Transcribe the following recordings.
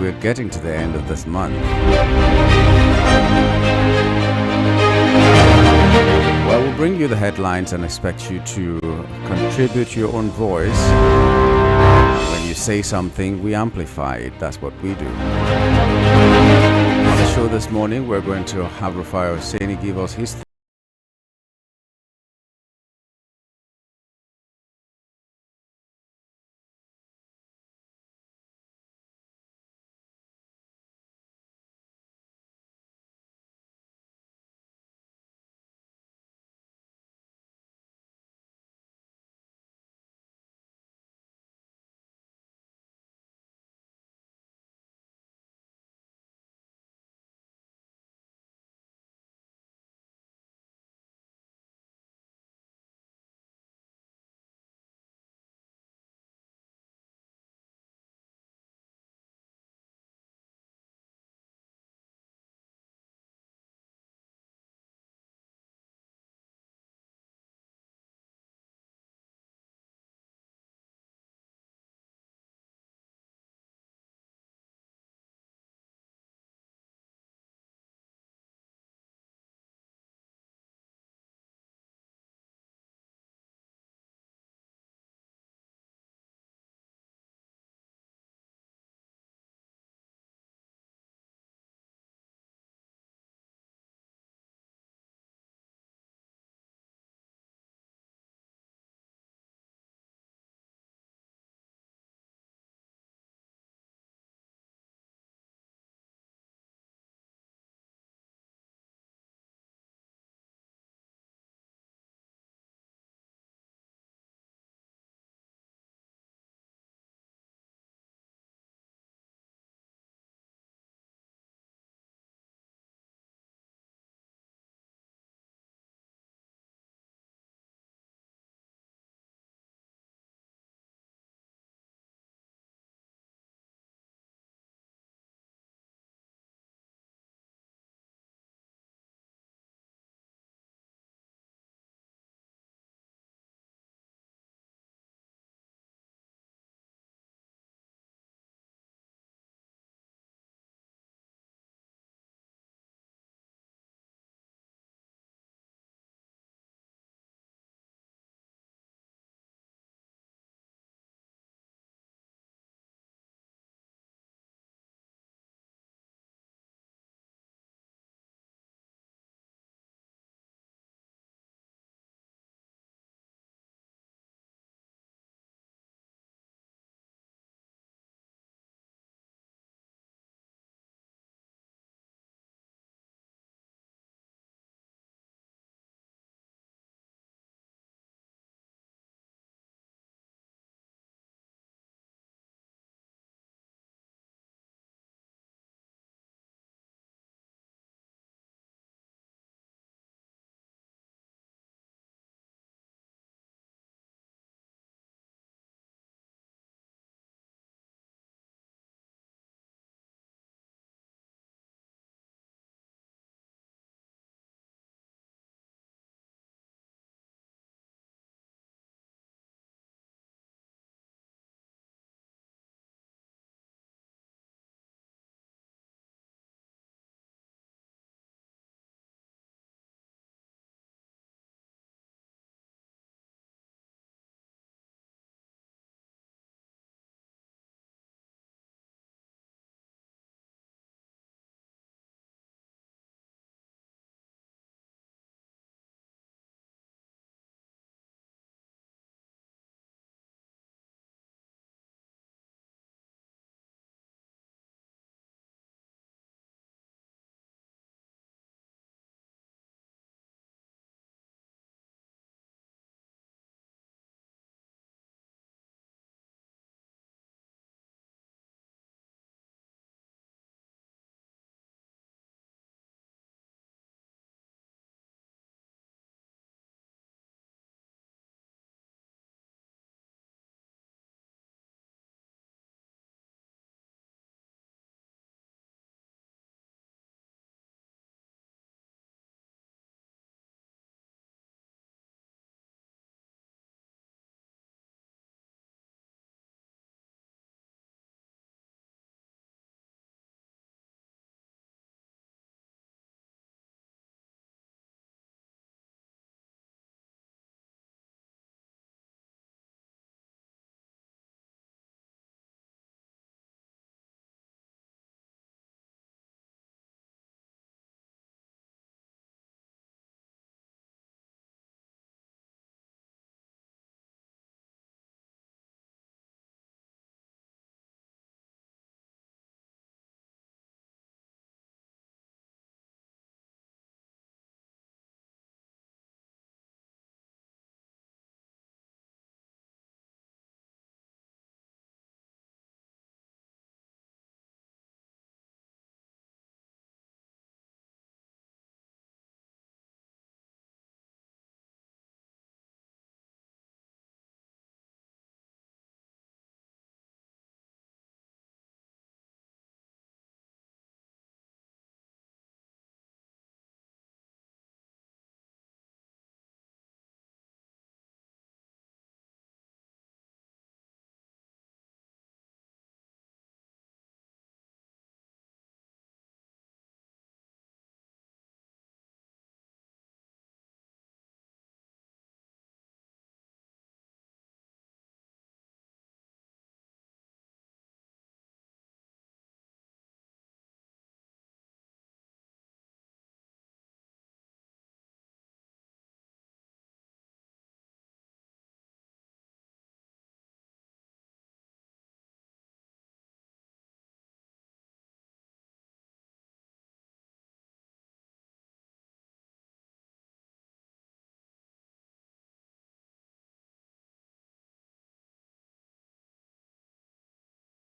we're getting to the end of this month. Well, we'll bring you the headlines and expect you to contribute your own voice. When you say something, we amplify it. That's what we do. On the show this morning, we're going to have Rufai Oseni give us his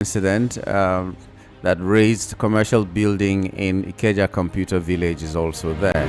incident that raised commercial building in Ikeja Computer Village is also there.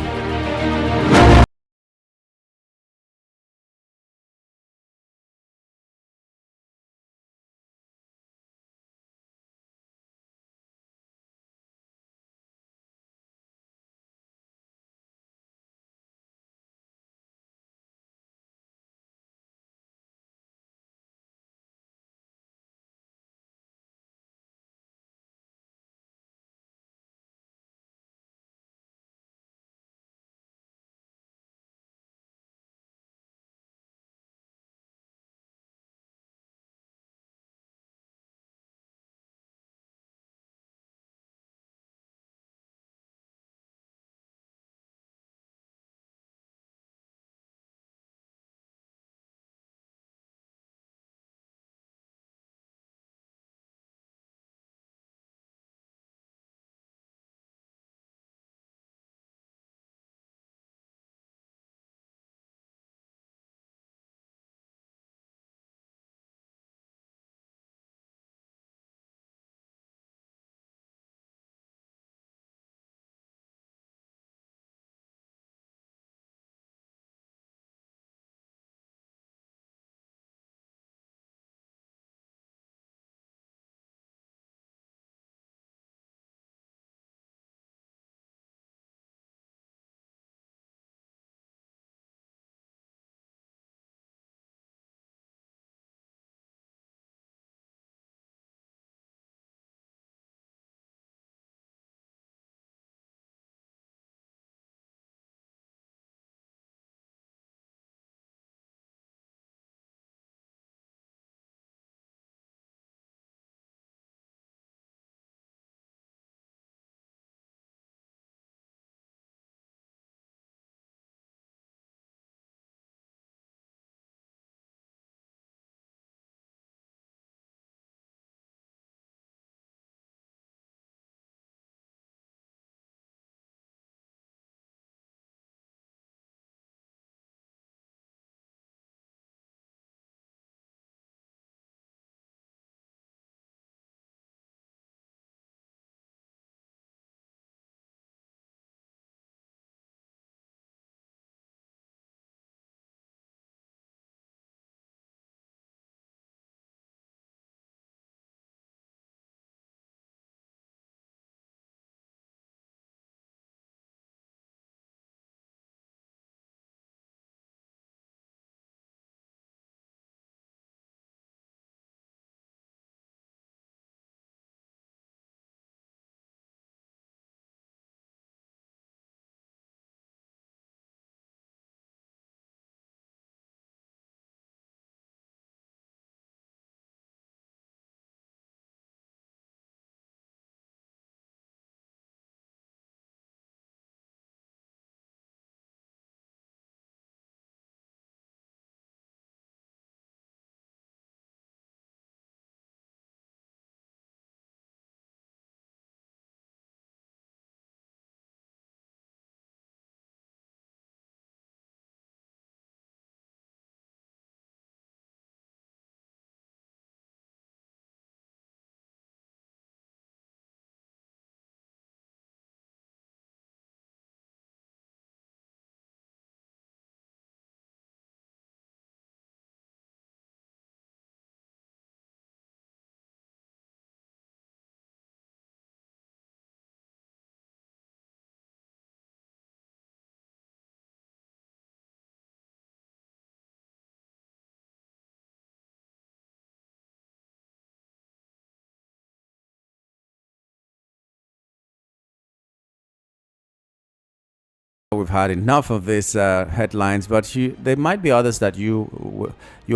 We've had enough of these headlines, but there might be others that you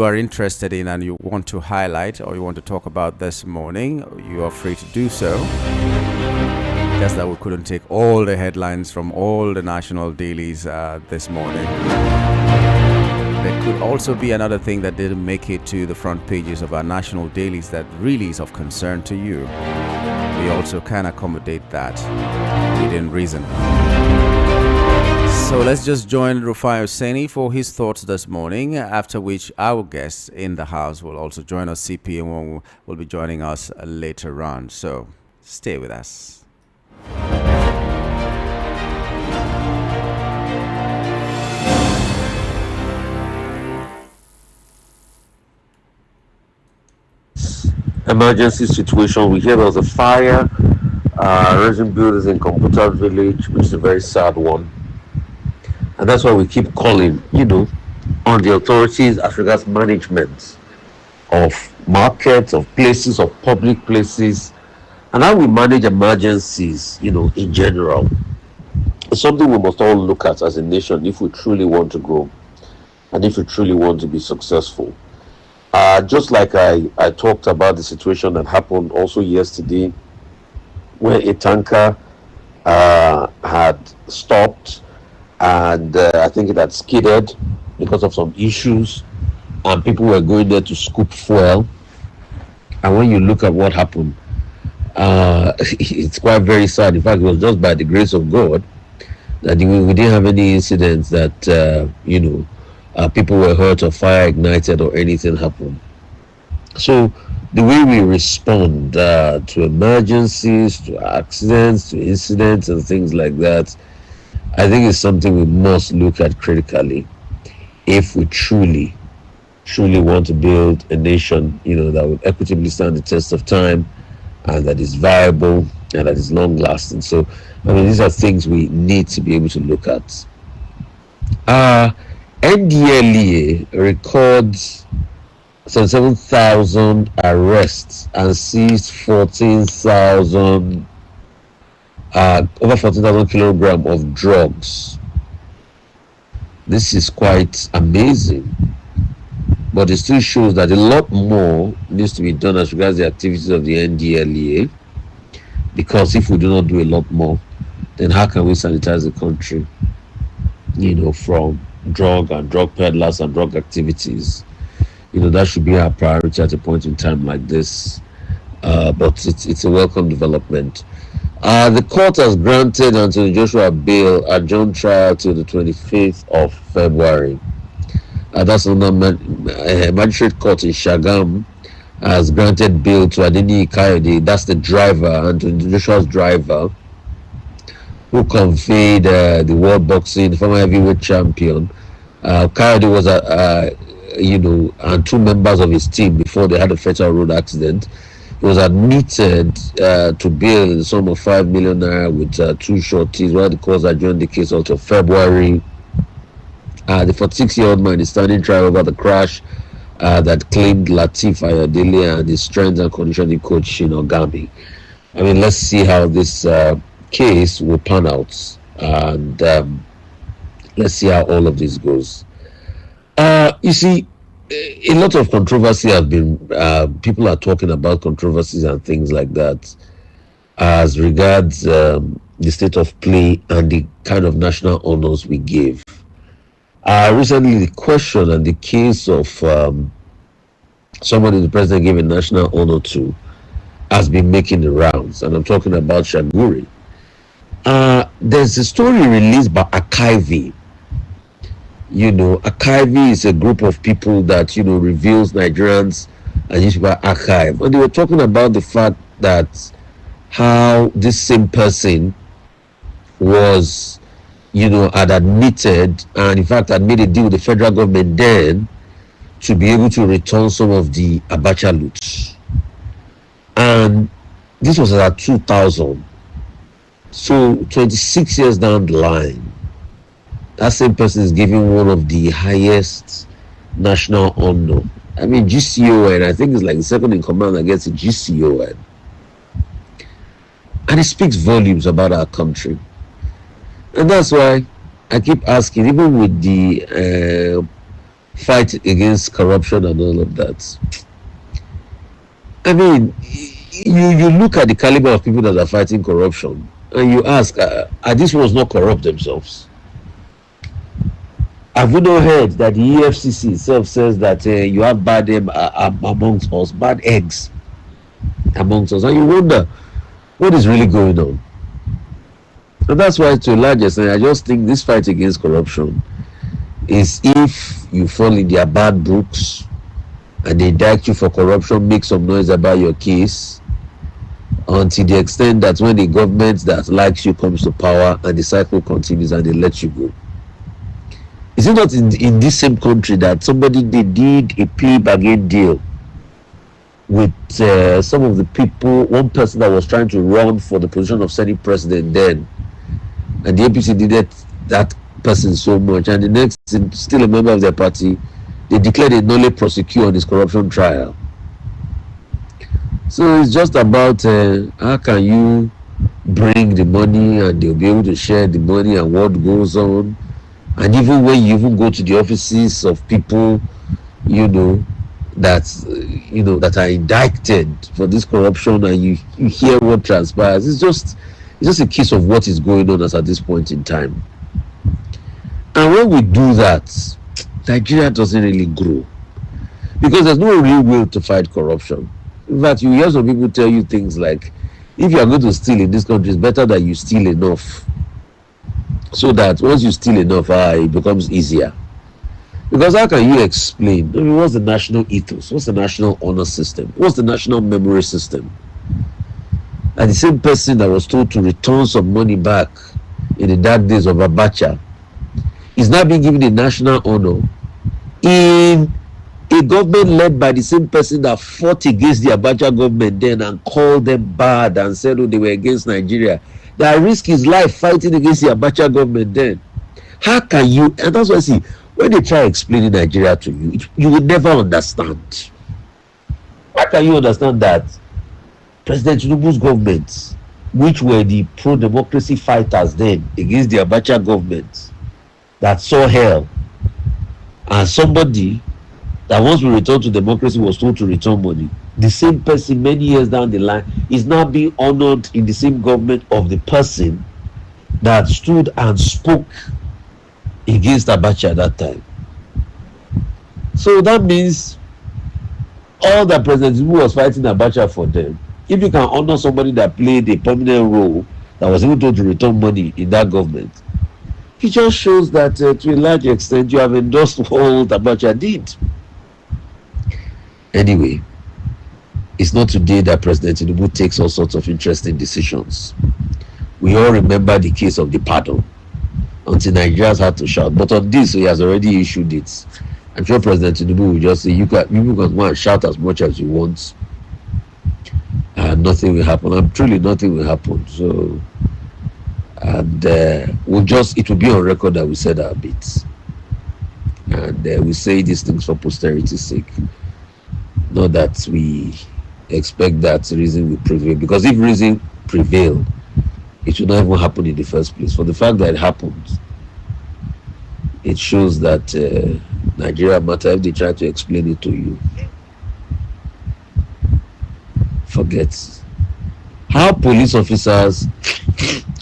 are interested in and you want to highlight or you want to talk about this morning. You are free to do so. Just that we couldn't take all the headlines from all the national dailies this morning. There could also be another thing that didn't make it to the front pages of our national dailies that really is of concern to you. We also can accommodate that within reason. So let's just join Rufai Hosseini for his thoughts this morning, after which our guests in the house will also join us. CP and will be joining us later on. So stay with us. Emergency situation. We hear there was a fire, rising buildings in Computer Village, which is a very sad one. And that's why we keep calling, on the authorities as regards management of markets, of places, of public places, and how we manage emergencies, in general. It's something we must all look at as a nation if we truly want to grow and if we truly want to be successful. Just like I talked about the situation that happened also yesterday, where a tanker had stopped and I think it had skidded because of some issues, and people were going there to scoop fuel. And when you look at what happened, it's quite very sad. In fact, it was just by the grace of God that we didn't have any incidents that people were hurt or fire ignited or anything happened. So the way we respond to emergencies, to accidents, to incidents and things like that, I think is something we must look at critically if we truly want to build a nation, that will equitably stand the test of time and that is viable and that is long lasting. So, these are things we need to be able to look at. NDLEA records 7,000 arrests and seized 14,000 over 14,000 kilograms of drugs. This is quite amazing, but it still shows that a lot more needs to be done as regards the activities of the NDLEA, because if we do not do a lot more, then how can we sanitize the country, from drug and drug peddlers and drug activities? That should be our priority at a point in time like this. But it's a welcome development. The court has granted Anthony Joshua bail adjourned trial till the 25th of February. That's on the magistrate court in Shagam has granted bail to Adeni Kayode. That's the driver, Anthony Joshua's driver, who conveyed the world boxing former heavyweight champion. Kayode was and two members of his team before they had a fatal road accident. He was admitted to bail in the sum of 5 million naira with two shorties, while the court adjourned the case until February. The 46-year-old man is standing trial over the crash that claimed Lateef Ayodele and his strength and conditioning coach Shin Ogami. Let's see how this case will pan out, and let's see how all of this goes. You see, a lot of controversy has been, people are talking about controversies and things like that as regards the state of play and the kind of national honors we give. Recently, the question and the case of somebody the president gave a national honor to has been making the rounds, and I'm talking about Shaguri. There's a story released by Archive. Archive is a group of people that reveals Nigerians and newspaper archive, and they were talking about the fact that how this same person was had admitted, and in fact had made a deal with the federal government then to be able to return some of the Abacha loot, and this was at 2000. So 26 years down the line, that same person is given one of the highest national honor. GCON, I think it's like the second in command that gets a GCON. And it speaks volumes about our country. And that's why I keep asking, even with the fight against corruption and all of that, you look at the caliber of people that are fighting corruption, and you ask, are these ones not corrupt themselves? Have we not heard that the EFCC itself says that you have bad amongst us, bad eggs amongst us? And you wonder, what is really going on? So that's why, to a large extent, I just think this fight against corruption is, if you fall in their bad books and they indict you for corruption, make some noise about your case, until the extent that when the government that likes you comes to power and the cycle continues and they let you go. Is it not in this same country that somebody, they did a plea bargain deal with some of the people, one person that was trying to run for the position of Senate president then, and the APC did that person so much, and the next, still a member of their party, they declared a nolle prosequi on his corruption trial. So it's just about how can you bring the money and they'll be able to share the money and what goes on. And even when you even go to the offices of people, that are indicted for this corruption, and you hear what transpires, it's just a case of what is going on at this point in time. And when we do that, Nigeria doesn't really grow, because there's no real will to fight corruption. In fact, you hear some people tell you things like, if you are going to steal in this country, it's better that you steal enough, so that once you steal enough, it becomes easier. Because how can you explain? I mean, what's the national ethos? What's the national honor system? What's the national memory system? And the same person that was told to return some money back in the dark days of Abacha is now being given a national honor in a government led by the same person that fought against the Abacha government then and called them bad and said, they were against Nigeria. That risked his life fighting against the Abacha government then. How can you? And that's why I see, when they try explaining Nigeria to you, you will never understand. How can you understand that President Tinubu's government, which were the pro-democracy fighters then against the Abacha government, that saw hell, and somebody that once we return to democracy was told to return money, the same person many years down the line is now being honored in the same government of the person that stood and spoke against Abacha at that time. So that means all that President Tinubu was fighting Abacha for them, if you can honor somebody that played a prominent role, that was even told to return money in that government, it just shows that to a large extent you have endorsed what Abacha did. Anyway, it's not today that President Tinubu takes all sorts of interesting decisions. We all remember the case of the pardon, until Nigerians had to shout. But on this, he has already issued it. I'm sure President Tinubu will just say, you can go and shout as much as you want, and nothing will happen. And truly, nothing will happen. So, and it will be on record that we said our bits, and we say these things for posterity's sake. Not that we expect that reason will prevail, because if reason prevailed, it should not even happen in the first place. For the fact that it happened, it shows that Nigeria matter. If they try to explain it to you, forget. How police officers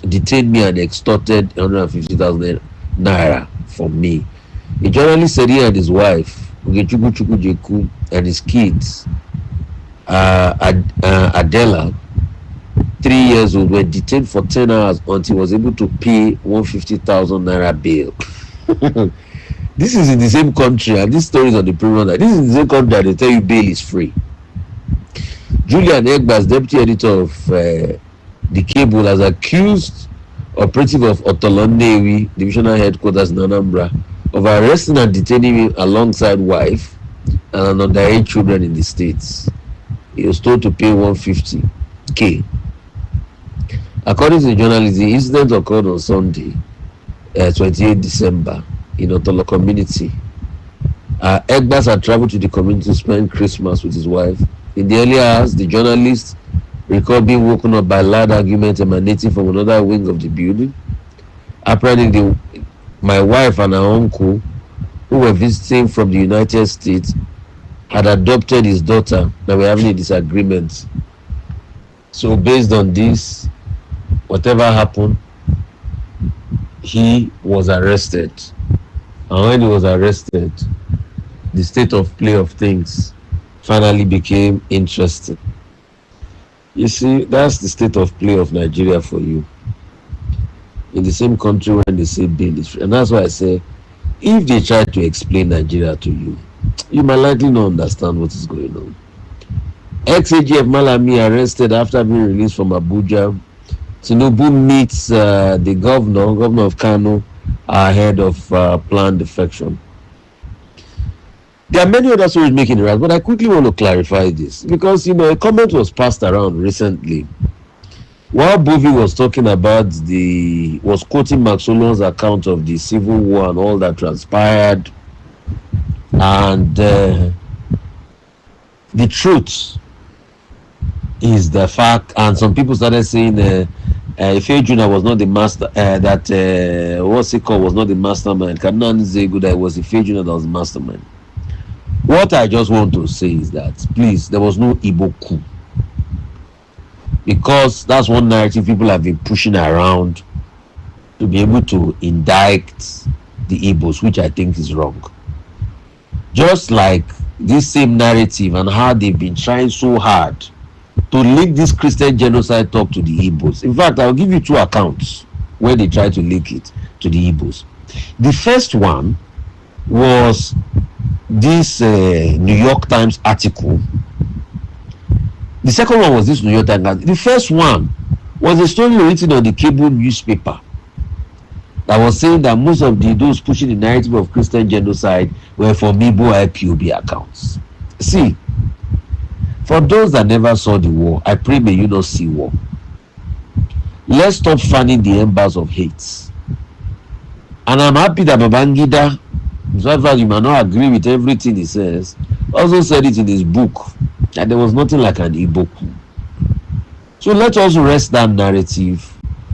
detained me and extorted 150,000 naira from me. A journalist said he and his wife, Ugechukwu Jeku, and his kids, Adela, 3 years old, were detained for 10 hours until he was able to pay 150,000 naira bail. This is in the same country, and this story is on the premium. This is in the same country that they tell you bail is free. Julian Egbas, deputy editor of The Cable, has accused operative of Otolondewi divisional headquarters in Anambra of arresting and detaining him alongside wife and underage children in the states. He was told to pay 150K. According to the journalist, the incident occurred on Sunday, 28 December, in Otolo community. Egbas had traveled to the community to spend Christmas with his wife. In the early hours, the journalist recalled being woken up by loud argument emanating from another wing of the building. Apparently, my wife and her uncle, who were visiting from the United States, had adopted his daughter. Now we're having a disagreement. So based on this, whatever happened, he was arrested. And when he was arrested, the state of play of things finally became interesting. You see, that's the state of play of Nigeria for you. in the same country when they say bail is free. And that's why I say, if they try to explain Nigeria to you, you might likely not understand what is going on. Ex-AGF Malami arrested after being released from Abuja. Tinubu meets the governor of Kano, ahead of planned defection. There are many other stories making the rounds, but I quickly want to clarify this because a comment was passed around recently while Bovi was talking about was quoting Max Solon's account of the civil war and all that transpired, and the truth is the fact, and some people started saying Ife Junior was not the master, what's it called, was not the mastermind. Kaduna Nzegu, that it was Ife Junior that was the mastermind. What I just want to say is that, please, there was no Igbo coup. Because that's one narrative people have been pushing around to be able to indict the Igbos, which I think is wrong. Just like this same narrative and how they've been trying so hard to link this Christian genocide talk to the Igbos. In fact, I'll give you two accounts where they try to link it to the Igbos. The first one was this New York Times article. The second one was this New York Times. The first one was a story written on the cable newspaper that was saying that most of those pushing the narrative of Christian genocide were from Igbo IPOB accounts. See, for those that never saw the war, I pray may you not see war. Let's stop fanning the embers of hate. And I'm happy that Babangida, in fact, you might not agree with everything he says, also said it in his book that there was nothing like an Igbo coup. So let us rest that narrative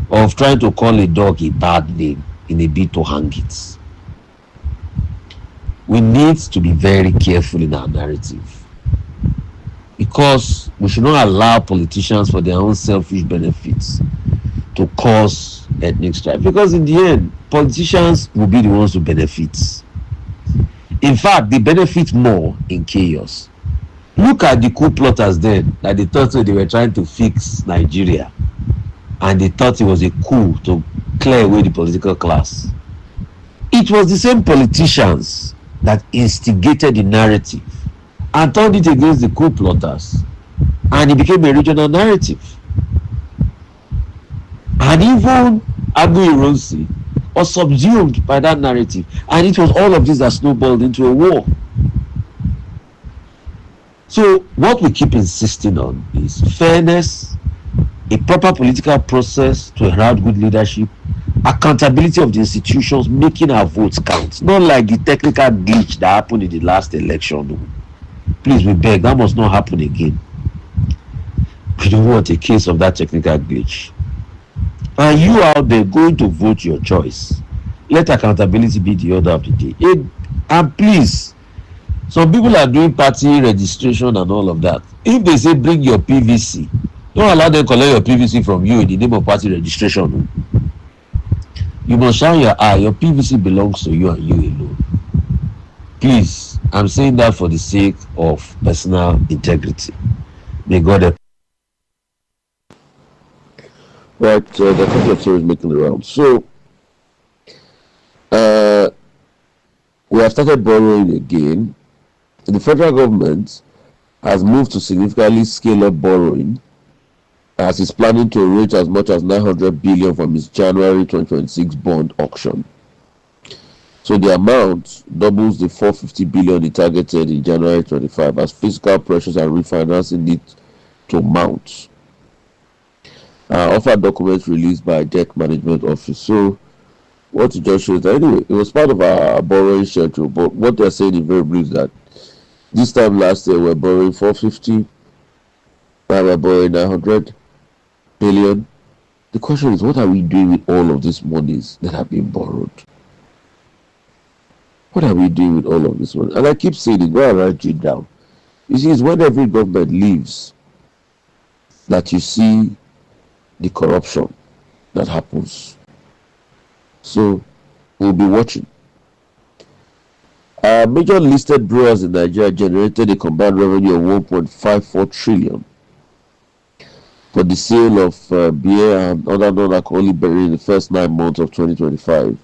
of trying to call a dog a bad name in a bid to hang it. We need to be very careful in our narrative, because we should not allow politicians for their own selfish benefits to cause ethnic strife, because in the end, politicians will be the ones who benefit. In fact, they benefit more in chaos. Look at the coup plotters then, that they thought they were trying to fix Nigeria, and they thought it was a coup to clear away the political class. It was the same politicians that instigated the narrative and turned it against the coup plotters, and it became a regional narrative. And even Abu Ironsi was subsumed by that narrative, and it was all of this that snowballed into a war. So what we keep insisting on is fairness, a proper political process to herald good leadership, accountability of the institutions, making our votes count, not like the technical glitch that happened in the last election. Please, we beg, that must not happen again. We don't want a case of that technical glitch. And you out there going to vote your choice, let accountability be the order of the day. And please, some people are doing party registration and all of that. If they say bring your PVC, don't allow them collect your PVC from you in the name of party registration. You must shine your eye. Your PVC belongs to you and you alone. Please, I'm saying that for the sake of personal integrity. May God help. Right, the couple of stories making the round. So, we have started borrowing again. The federal government has moved to significantly scale up borrowing, as it's planning to raise as much as 900 billion from its January 2026 bond auction. So the amount doubles the 450 billion it targeted in January 25 as fiscal pressures and refinancing need to mount. Offer documents released by Debt Management Office. So what it just shows that anyway, it was part of our borrowing schedule, but what they're saying in very brief is that this time last year we're borrowing 450, now we're borrowing 900 billion. The question is, what are we doing with all of these monies that have been borrowed? What are we doing with all of this money? And I keep saying it, go and write it down. You see, it's when every government leaves that you see the corruption that happens. So we'll be watching. Major listed brewers in Nigeria generated a combined revenue of 1.54 trillion. for the sale of beer and other non-alcoholic beverage in the first 9 months of 2025,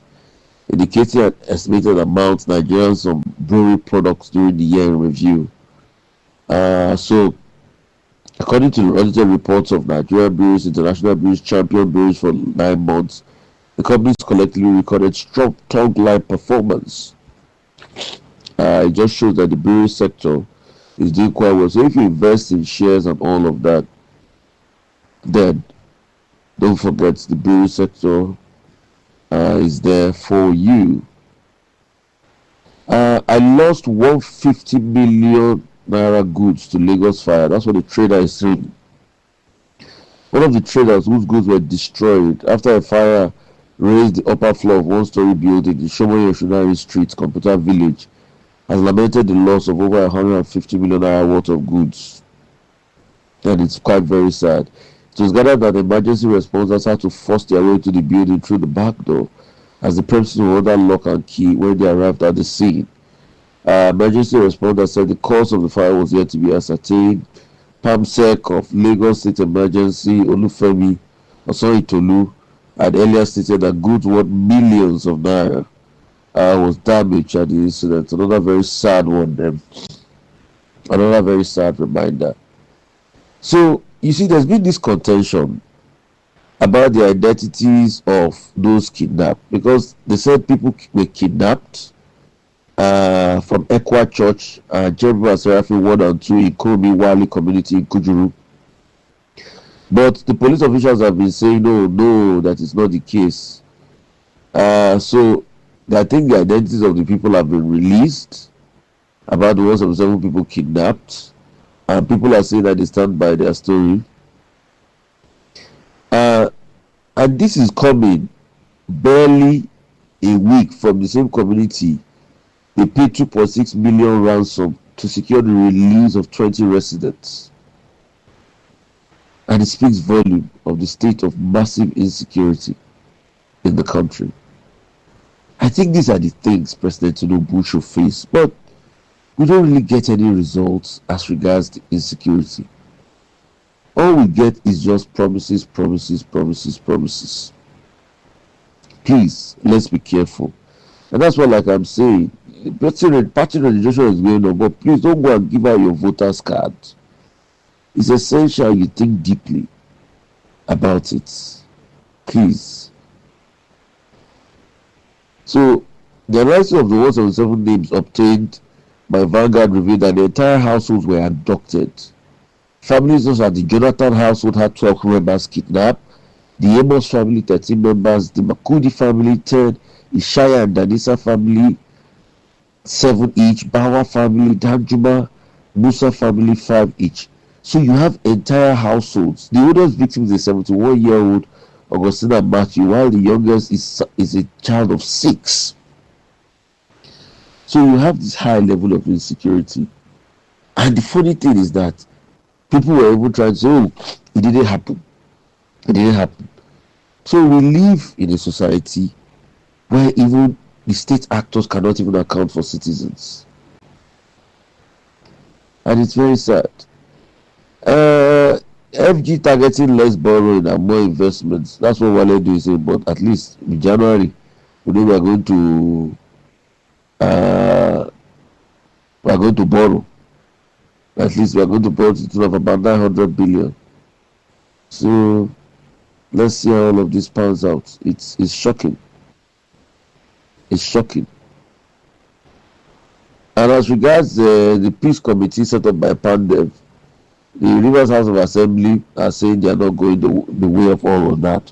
indicating an estimated amount Nigerians on brewery products during the year in review. So, according to the audited reports of Nigerian Breweries, International Breweries, Champion Breweries for 9 months, the companies collectively recorded strong top-line performance. It just shows that the brewery sector is doing quite well. So if you invest in shares and all of that, then don't forget the brewery sector is there for you. I lost 150 million naira goods to Lagos fire. That's what the trader is saying. One of the traders whose goods were destroyed after a fire raised the upper floor of one-story building in Shomoye Oshunari Street, Computer Village, has lamented the loss of over 150 million naira worth of goods. And it's quite very sad. It was gathered that emergency responders had to force their way to the building through the back door, as the premises were under lock and key when they arrived at the scene. Emergency responders said the cause of the fire was yet to be ascertained. PAMSEC of Lagos State Emergency, Olufemi Osoitolu, had earlier stated that goods worth millions of naira was damaged at the incident. Another very sad one, then. Another very sad reminder. So, you see, there's been this contention about the identities of those kidnapped, because they said people were kidnapped from Ekwa Church, Jeremy Serafi 1 and 2 in Komi Wali community in Kujuru. But the police officials have been saying, no, that is not the case. So I think the identities of the people have been released, about the 177 people kidnapped, and people are saying that they stand by their story. And this is coming barely a week from the same community. They paid 2.6 million ransom to secure the release of 20 residents. And it speaks volume of the state of massive insecurity in the country. I think these are the things President Tinubu should face, but we don't really get any results as regards the insecurity. All we get is just promises, promises, promises, promises. Please, let's be careful. And that's what, like I'm saying, party registration is going on, but please don't go and give out your voter's card. It's essential you think deeply about it. Please. So, the analysis of the 177 names obtained by Vanguard revealed that the entire households were abducted. Families such as the Jonathan household had 12 members kidnapped, the Amos family 13 members, the Makudi family 10, Ishaya and Danisa family 7 each, Bawa family, Danjuma, Musa family 5 each. So you have entire households. The oldest victim is a 71-year-old Augustina Matthew, while the youngest is a child of 6. So you have this high level of insecurity. And the funny thing is that people were even trying to say, it didn't happen. It didn't happen. So we live in a society where even the state actors cannot even account for citizens. And it's very sad. FG targeting less borrowing and more investments. That's what Wale do is saying, but at least in January, we know we are going to borrow. At least we are going to borrow to the tune of about 900 billion. So let's see how all of this pans out. It's shocking. It's shocking. And as regards the peace committee set up by Pandev, the Rivers House of Assembly are saying they are not going the way of all of that.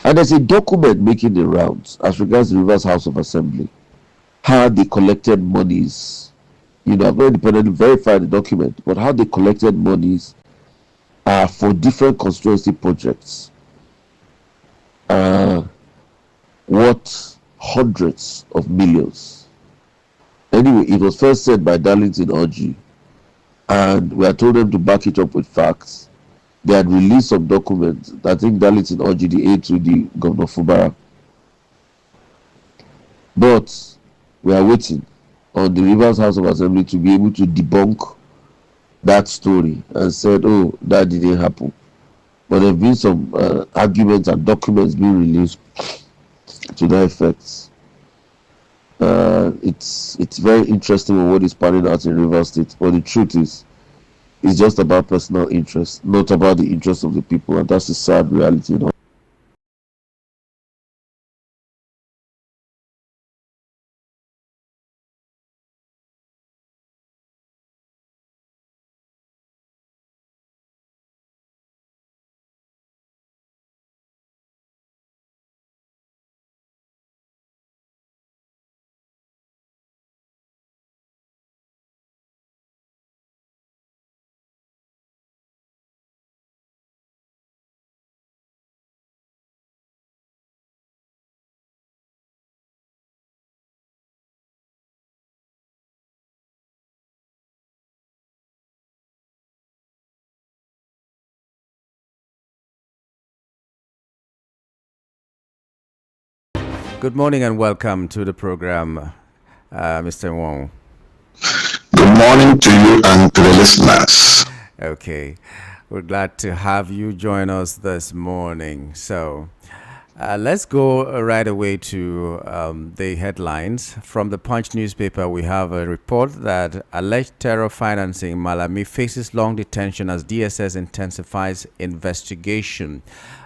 And there's a document making the rounds as regards the Rivers House of Assembly, how they collected monies. I've not independently verified the document, but how they collected monies for different constituency projects. Worth hundreds of millions. Anyway, it was first said by Darlington Orji, and we are told them to back it up with facts. They had released some documents. I think Darlington Orji, the aide to the Governor Fubara. But we are waiting on the Rivers House of Assembly to be able to debunk that story and said, "Oh, that didn't happen." But there have been some arguments and documents being released to that effect. It's very interesting on what is panning out in Rivers State. But the truth is, it's just about personal interest, not about the interest of the people, and that's the sad reality. Good morning and welcome to the program, Mr. Wong. Good morning to you and to the listeners. Okay, we're glad to have you join us this morning. So, let's go right away to the headlines. From the Punch newspaper, we have a report that alleged terror financing Malami faces long detention as DSS intensifies investigation.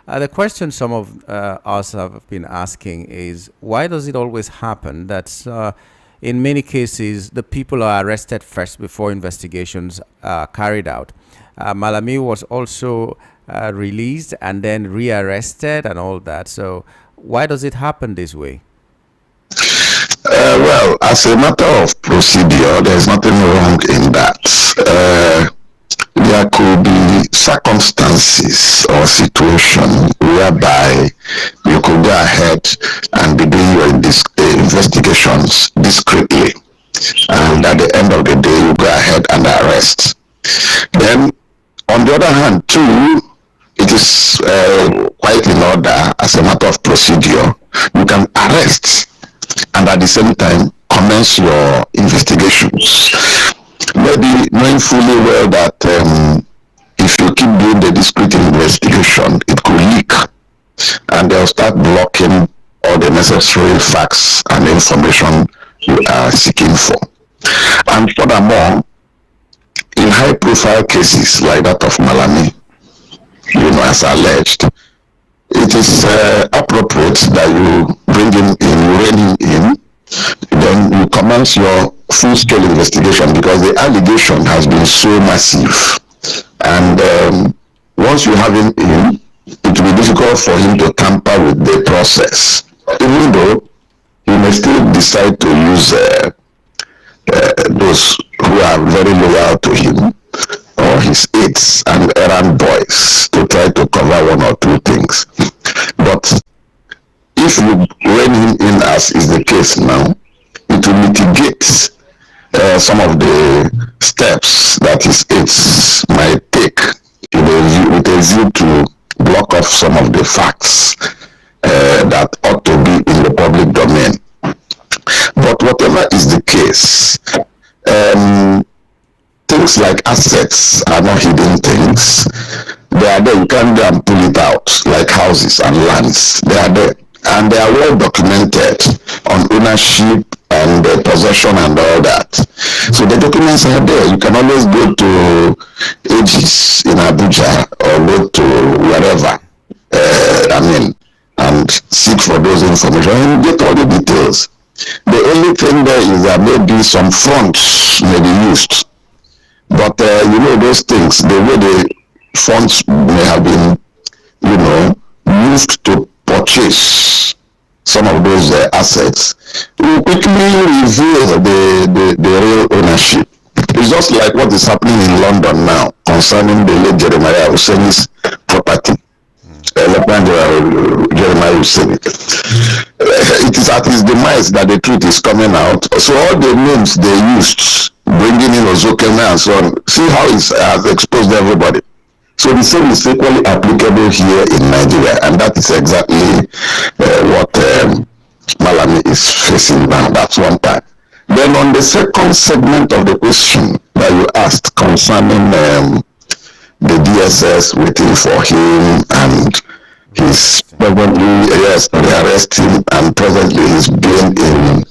The question some of us have been asking is, why does it always happen that in many cases the people are arrested first before investigations are carried out? Malami was also released and then rearrested and all that. So why does it happen this way? Well, as a matter of procedure, there's nothing wrong in that. There could be circumstances or situation whereby you could go ahead and begin your investigations discreetly, and at the end of the day, you go ahead and arrest. Then, on the other hand, too, it is quite in order as a matter of procedure. You can arrest and at the same time commence your investigations. Maybe knowing fully well that if you keep doing the discrete investigation, it could leak and they'll start blocking all the necessary facts and information you are seeking for. And furthermore, in high profile cases like that of Malami, as alleged, it is appropriate that you bring him in, you rein him in, then you commence your full-scale investigation because the allegation has been so massive. And once you have him in, it will be difficult for him to tamper with the process, even though he may still decide to use those who are very loyal to him or his aides and errand boys to try to cover one or two things. But if you rein him in, as is the case now, it will mitigate some of the steps that his aides might take with a view to block off some of the facts that ought to be in the public domain. But whatever is the case, things like assets are not hidden things. They are there. You can't go and pull it out, like houses and lands. They are there. And they are well documented on ownership and possession and all that. So the documents are there. You can always go to Aegis in Abuja or go to wherever, and seek for those information and get all the details. The only thing there is that maybe some funds may be used. But those things, the way the funds may have been, used to purchase some of those assets, will quickly reveal the real ownership. It's just like what is happening in London now concerning the late Jeremiah Hussein's property. Jeremiah Hussein. It is at his demise that the truth is coming out. So all the names they used, bringing in Ozokeme and so on, see how it has exposed everybody. So the same is equally applicable here in Nigeria, and that is exactly what Malami is facing now. That's one part. Then on the second segment of the question that you asked concerning the DSS waiting for him and he's probably, yes, they arrest him and presently he's been in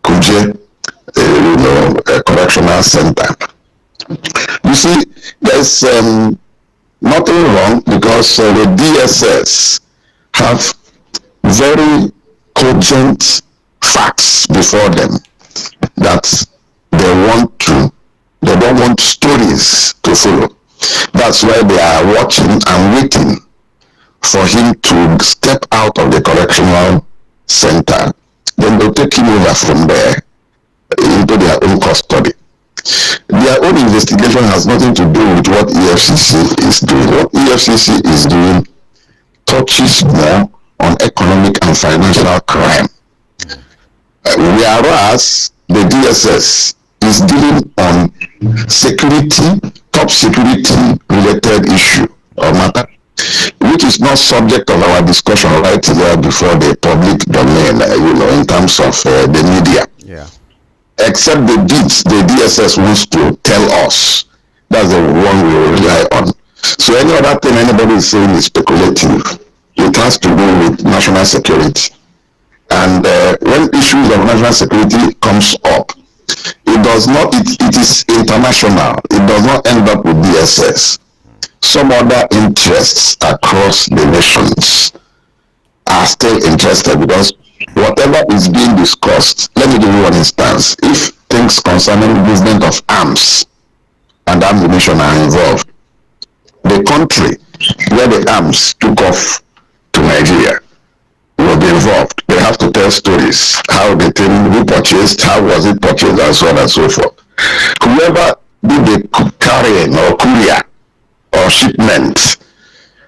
Kuje, a correctional center. You see, there's nothing wrong because the DSS have very cogent facts before them that they don't want stories to follow. That's why they are watching and waiting for him to step out of the correctional center. Then they'll take him over from there into their own custody. Their own investigation has nothing to do with what EFCC is doing. What EFCC is doing touches more on economic and financial crime. Whereas the DSS is dealing on security, top security related issue or matter, which is not subject of our discussion right here before the public domain, in terms of the media. Yeah. Except the bits the DSS wants to tell us. That's the one we rely on. So any other thing anybody is saying is speculative. It has to do with national security. And when issues of national security comes up, it is international. It does not end up with DSS. Some other interests across the nations are still interested because whatever is being discussed, let me give you one instance. If things concerning movement of arms and ammunition are involved, the country where the arms took off to Nigeria will be involved. They have to tell stories, how the thing, who purchased, how was it purchased, and so on and so forth. Whoever did the carrying or courier or shipment,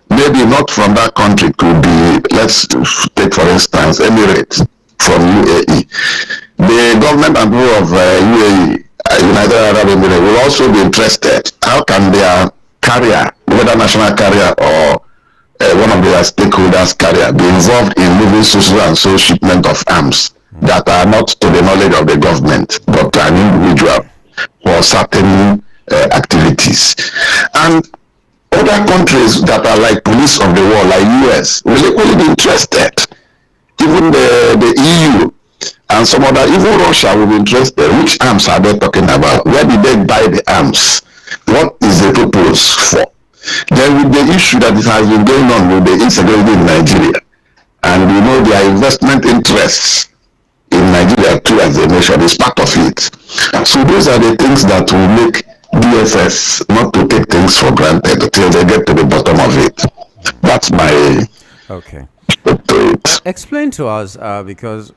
maybe not from that country, could be, let's take for instance, Emirates from UAE. The government and people of UAE, United Arab Emirates, will also be interested. How can their carrier, whether national carrier or one of their stakeholders carrier, be involved in moving so and so shipment of arms that are not to the knowledge of the government, but an individual for certain activities? And other countries that are like police of the world, like US, will equally be interested. Even the EU and some other, even Russia will be interested. Which arms are they talking about? Where did they buy the arms? What is the purpose for? Then with the issue that has been going on with the insecurity in Nigeria, and their investment interests in Nigeria too as a nation is part of it. So those are the things that will make DFS not to take things for granted until they get to the bottom of it. That's my Okay. to it. Explain to us, because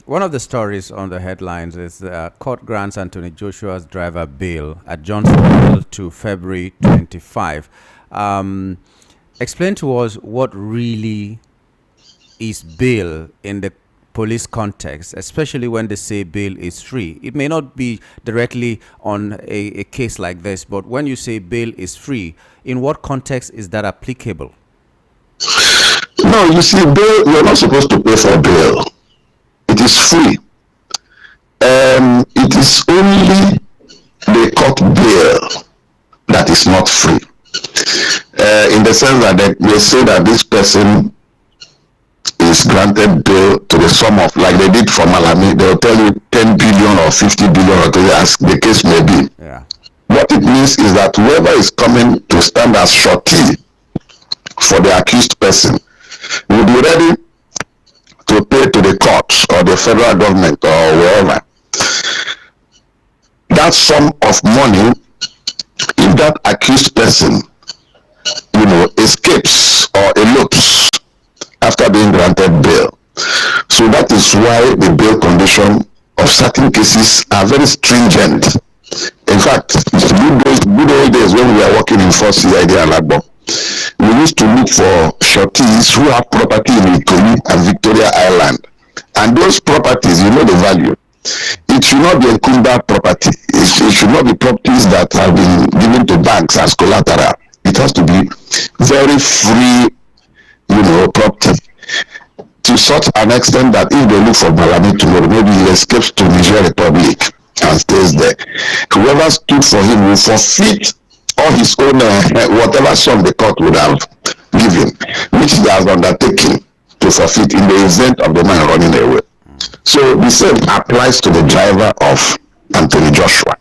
one of the stories on the headlines is court grants Anthony Joshua's driver bail at Johnsonville to February 25. Explain to us what really is bail in the police context, especially when they say bail is free. It may not be directly on a case like this, but when you say bail is free, in what context is that applicable? No, you see, bail, you're not supposed to pay for bail. It is free. It is only the court bail that is not free. In the sense that they say that this person is granted bail to the sum of, like they did for Malami, they'll tell you 10 billion or 50 billion, or as the case may be. Yeah. What it means is that whoever is coming to stand as surety for the accused person will be ready to pay to the courts or the federal government or wherever that sum of money if that accused person escapes or elopes after being granted bail. So that is why the bail condition of certain cases are very stringent. In fact, good old days when we are working in 4CID and Lagbo, we used to look for sureties who have property in Ikoyi and Victoria Island. And those properties, the value. It should not be Nkunda property. It should not be properties that have been given to banks as collateral. It has to be very free, property. to such an extent that if they look for Malami tomorrow, maybe he escapes to Niger Republic and stays there. Whoever stood for him will forfeit all his own whatever sum the court would have given, which he has undertaken to forfeit in the event of the man running away. So the same applies to the driver of Anthony Joshua.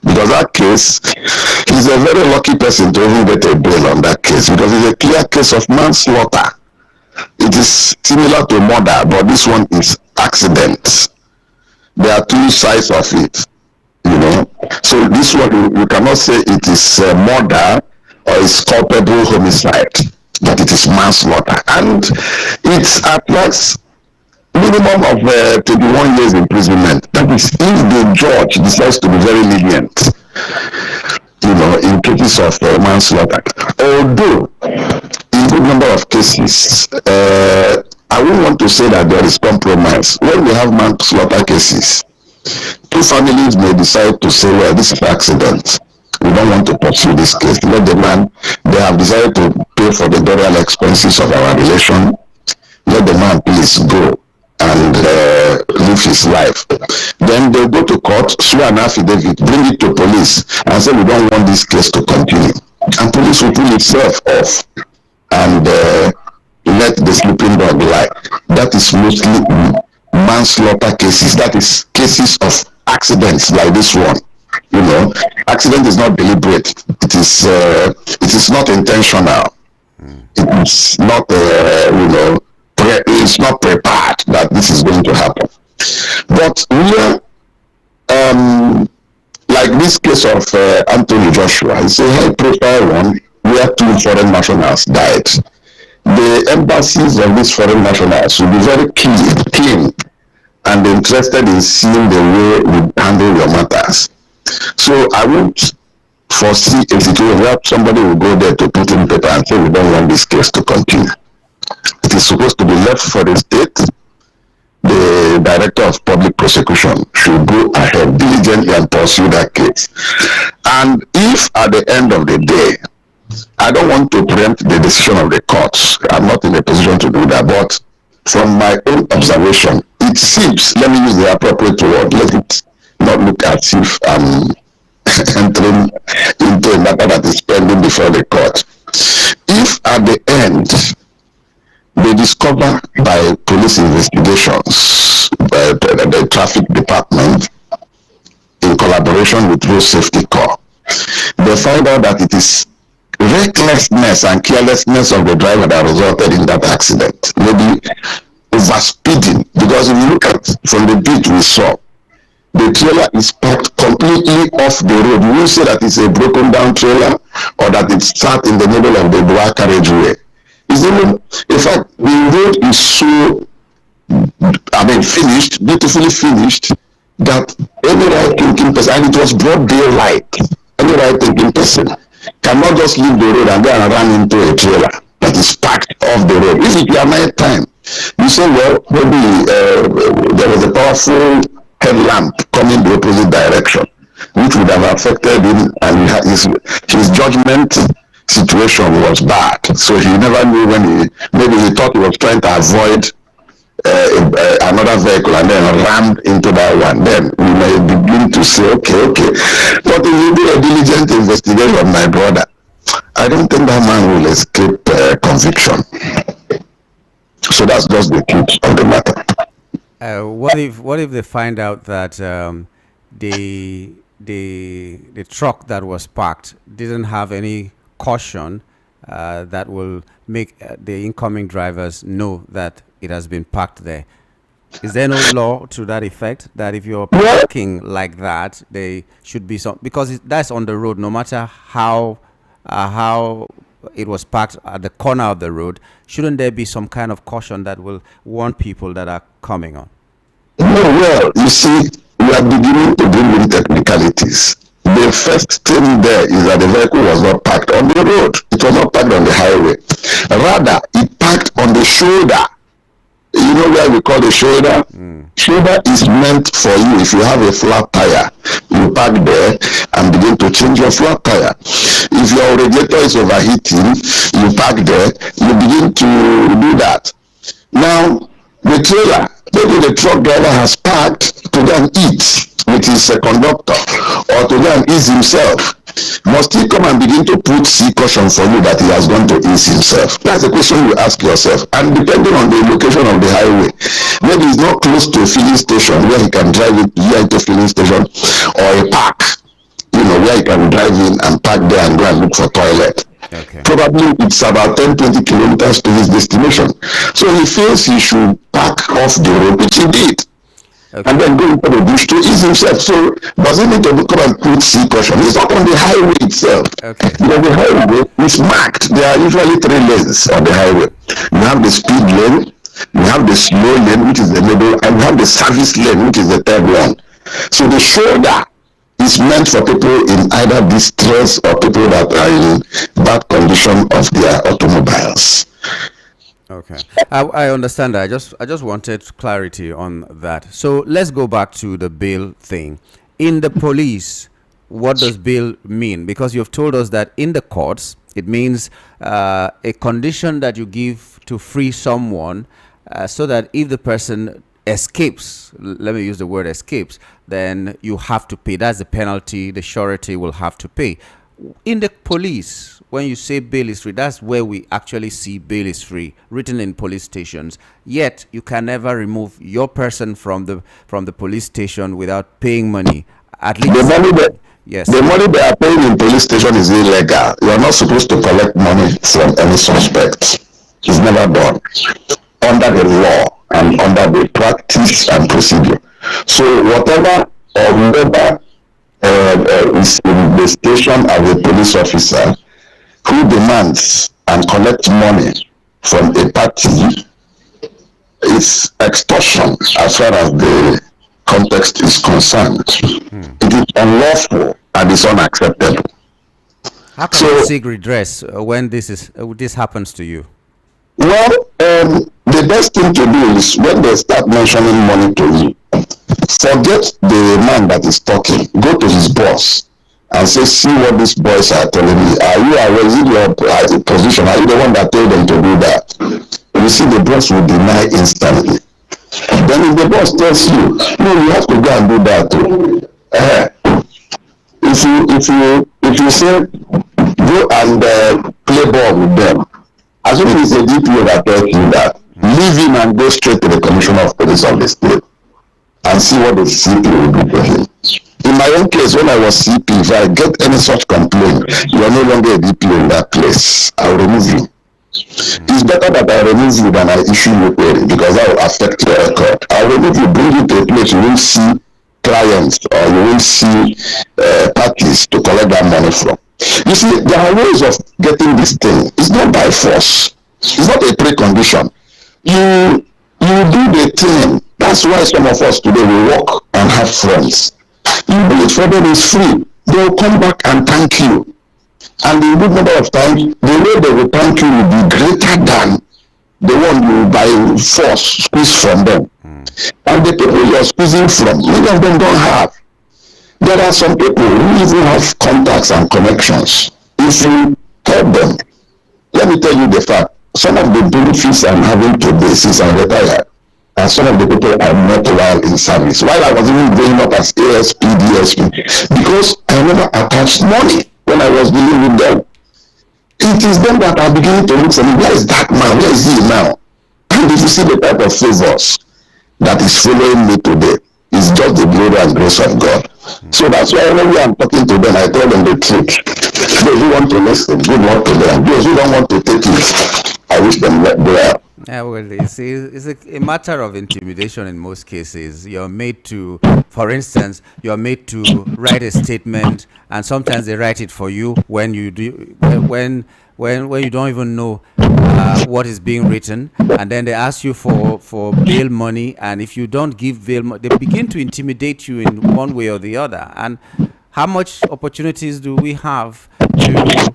Because that case, he's a very lucky person to even get a bail on that case, because it's a clear case of manslaughter. It is similar to murder, but this one is accident. There are two sides of it, you know. So this one, you cannot say it is murder or is culpable homicide, but it is manslaughter. And it attracts minimum of 21 years imprisonment. That is, if the judge decides to be very lenient, you know, in cases of manslaughter. Although, in good number of cases, I wouldn't want to say that there is compromise. When we have manslaughter cases, two families may decide to say, well, this is an accident. We don't want to pursue this case. Let the man, they have decided to pay for the burial expenses of our relation. Let the man please go and live his life. Then they'll go to court, swear an affidavit, bring it to police, and say we don't want this case to continue. And police will pull itself off and let the sleeping dog lie. That is mostly manslaughter cases. That is cases of accidents like this one. You know, accident is not deliberate. It is not intentional. It is not you know, it's not prepared that this is going to happen. But we are like this case of Anthony Joshua. It's a high-profile one where two foreign nationals died. The embassies of these foreign nationals will be very keen and interested in seeing the way we handle your matters. So I won't foresee a situation where somebody will go there to put in paper and say we don't want this case to continue. It is supposed to be left for the state. The director of public prosecution should go ahead diligently and pursue that case. And if at the end of the day, I don't want to preempt the decision of the courts, I'm not in a position to do that, but from my own observation, it seems, let me use the appropriate word, let it not look as if I'm entering into a matter that is pending before the court. If at the end they discover by police investigations, by the traffic department, in collaboration with Road Safety Corps, they find out that it is recklessness and carelessness of the driver that resulted in that accident. Maybe overspeeding, because if you look at from the beat we saw, the trailer is parked completely off the road. You will say that it's a broken down trailer or that it's sat in the middle of the dual carriageway. It's even, in fact, the road is so, finished, beautifully finished, that any right-thinking person, and it was broad daylight, any right-thinking person cannot just leave the road and go and run into a trailer that is parked off the road. If it were night time, you say, well, maybe there was a powerful headlamp coming the opposite direction, which would have affected him, and his judgment situation was bad. So he never knew when maybe he thought he was trying to avoid another vehicle and then rammed into that one. Then we may begin to say, okay. But if you do a diligent investigation, my brother, I don't think that man will escape conviction. So that's just the truth of the matter. What if they find out that the truck that was parked didn't have any caution that will make the incoming drivers know that it has been parked there? Is there no law to that effect, that if you're parking like that, there should be some, because that's on the road, no matter how it was parked at the corner of the road, shouldn't there be some kind of caution that will warn people that are coming on? No, well, you see, we are beginning to bring in technicalities. The first thing there is that the vehicle was not parked on the road. It was not parked on the highway. Rather, it parked on the shoulder. You know where we call the shoulder? Shoulder is meant for you. If you have a flat tire, you park there and begin to change your flat tire. If your radiator is overheating, you park there, you begin to do that. Now, the trailer, maybe the truck driver has parked to go and eat with his conductor or to go and ease himself. Must he come and begin to put C caution for you that he has gone to ease himself? That's a question you ask yourself. And depending on the location of the highway, maybe he's not close to a filling station where he can drive it here into filling station, or a park, where he can drive in and park there and go and look for toilet. Okay. Probably it's about 10-20 kilometers to his destination. So he feels he should park off the road, which he did. Okay. And then go into the bush to ease himself. So does he need to come and put C caution? He's not on the highway itself. Okay. The highway is marked. There are usually 3 lanes on the highway. You have the speed lane, you have the slow lane, which is the middle, and you have the service lane, which is the third one. So the shoulder is meant for people in either distress or people that are in bad condition of their automobiles. Okay, I understand that. I just wanted clarity on that. So let's go back to the bail thing. In the police, what does bail mean? Because you've told us that in the courts, it means a condition that you give to free someone so that if the person escapes, let me use the word escapes, then you have to pay. That's the penalty the surety will have to pay. In the police, when you say bail is free, that's where we actually see bail is free written in police stations. Yet you can never remove your person from the police station without paying money. At least the money they are paying in police station is illegal. You are not supposed to collect money from any suspect. It's never done under the law and under the practice and procedure. So whatever or whoever is in the station as a police officer who demands and collects money from a party is extortion as far as the context is concerned. It is unlawful and it's unacceptable. How can you seek redress when this happens to you? Well, the best thing to do is when they start mentioning money to you, forget the man that is talking. Go to his boss and say, see what these boys are telling me. Are you aware? Is it your position? Are you the one that told them to do that? You see, the boss will deny instantly. Then if the boss tells you, no, you have to go and do that too. If you say, go and play ball with them, assuming it's a DPO that tells you that, leave him and go straight to the Commissioner of Police of the state and see what the CP will do for him. In my own case, when I was CP, if I get any such complaint, you are no longer a DPO in that place. I will remove you. It's better that I remove you than I issue you query because that will affect your record. I will remove you, bring you to a place you will see clients or you will see parties to collect that money from. You see, there are ways of getting this thing. It's not by force. It's not a precondition. You do the thing. That's why some of us today will work and have friends. You do it for them, it's free. They will come back and thank you. And in a good number of times, the way they will thank you will be greater than the one you by force squeeze from them. And the people you are squeezing from, many of them don't have. There are some people who even have contacts and connections. If you help them, let me tell you the fact. Some of the benefits I'm having today since I retired, and some of the people I met while in service, while I was even growing up as ASP, DSP, because I never attached money when I was dealing with them. It is them that are beginning to look for me. Where is that man? Where is he now? And if you see the type of favors that is following me today, it's just the glory and grace of God. So that's why whenever I'm talking to them, I tell them the truth. Those who want to listen, good luck to them. Those who don't want to take it, I wish them well. Yeah, well, you see, it's a matter of intimidation in most cases. You're made to, for instance, you're made to write a statement, and sometimes they write it for you when you do, when you don't even know what is being written, and then they ask you for bail money, and if you don't give bail money, they begin to intimidate you in one way or the other. And how much opportunities do we have to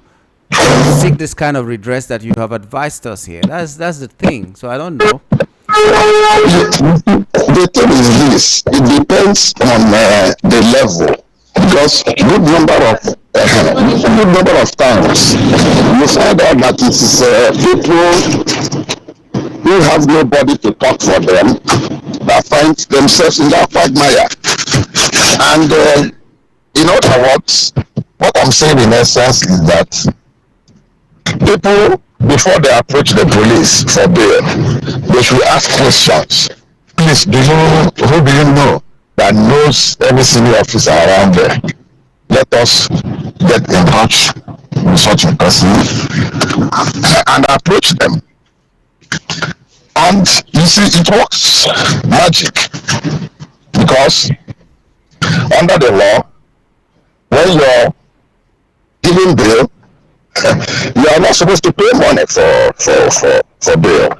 seek this kind of redress that you have advised us here? That's the thing. So I don't know. The thing is this: it depends on the level, because a good number of times you find out that it is people who have nobody to talk for them, that find themselves in that quagmire. And in other words, what I'm saying in essence is that people, before they approach the police for bail, they should ask questions. Please, who do you know that knows any senior officer around there? Let us get in touch with such a person and approach them. And you see, it works magic, because under the law, when you're giving bail, you are not supposed to pay money for bail.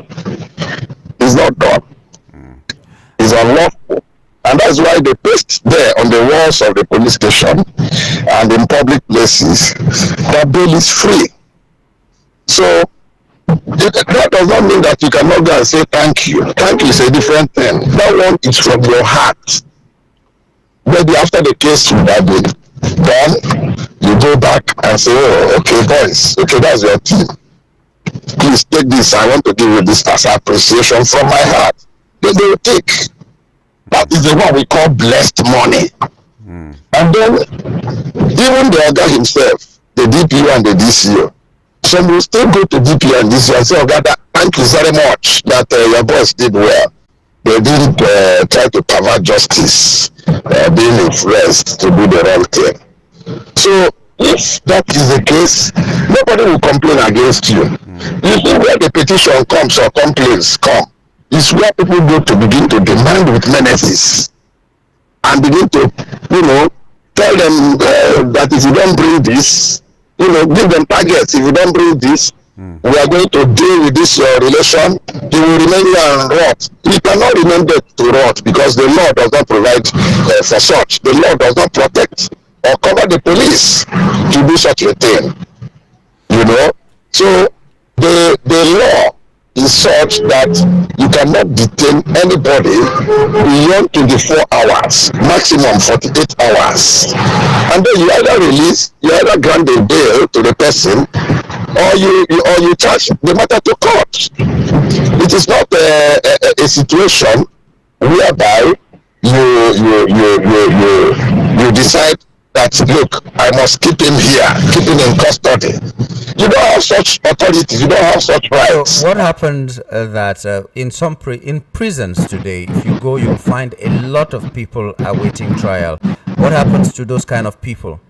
It's not done. It's unlawful. And that's why they paste there on the walls of the police station and in public places that bail is free. So that does not mean that you cannot go and say thank you. Thank you is a different thing. That one is from your heart. Maybe after the case would have been done, you go back and say, oh, okay, boys, okay, that's your team. Please take this. I want to give you this as appreciation from my heart. Then they will take. That is the one we call blessed money. And then, even the other himself, the DPO and the DCO, some will still go to DPO and DCO and say, oh, God, thank you very much that your boys did well. They didn't try to pervert justice, being influenced to do the wrong thing. So, if that is the case, nobody will complain against you. You see, where the petition comes or complaints come, is where people go to begin to demand with menaces and begin to, tell them that if you don't bring this, give them targets. If you don't bring this, we are going to deal with this relation. You will remain here and rot. You cannot remain there to rot, because the law does not provide for such. The law does not protect or cover the police to do such a thing. So the law is such that you cannot detain anybody beyond 24 hours, maximum 48 hours. And then you either grant a bail to the person, or you charge the matter to court. It is not a situation whereby you decide that, look, I must keep him here, keep him in custody. You don't have such authority, you don't have such rights. So what happens that in prisons today, if you go, you'll find a lot of people awaiting trial. What happens to those kind of people?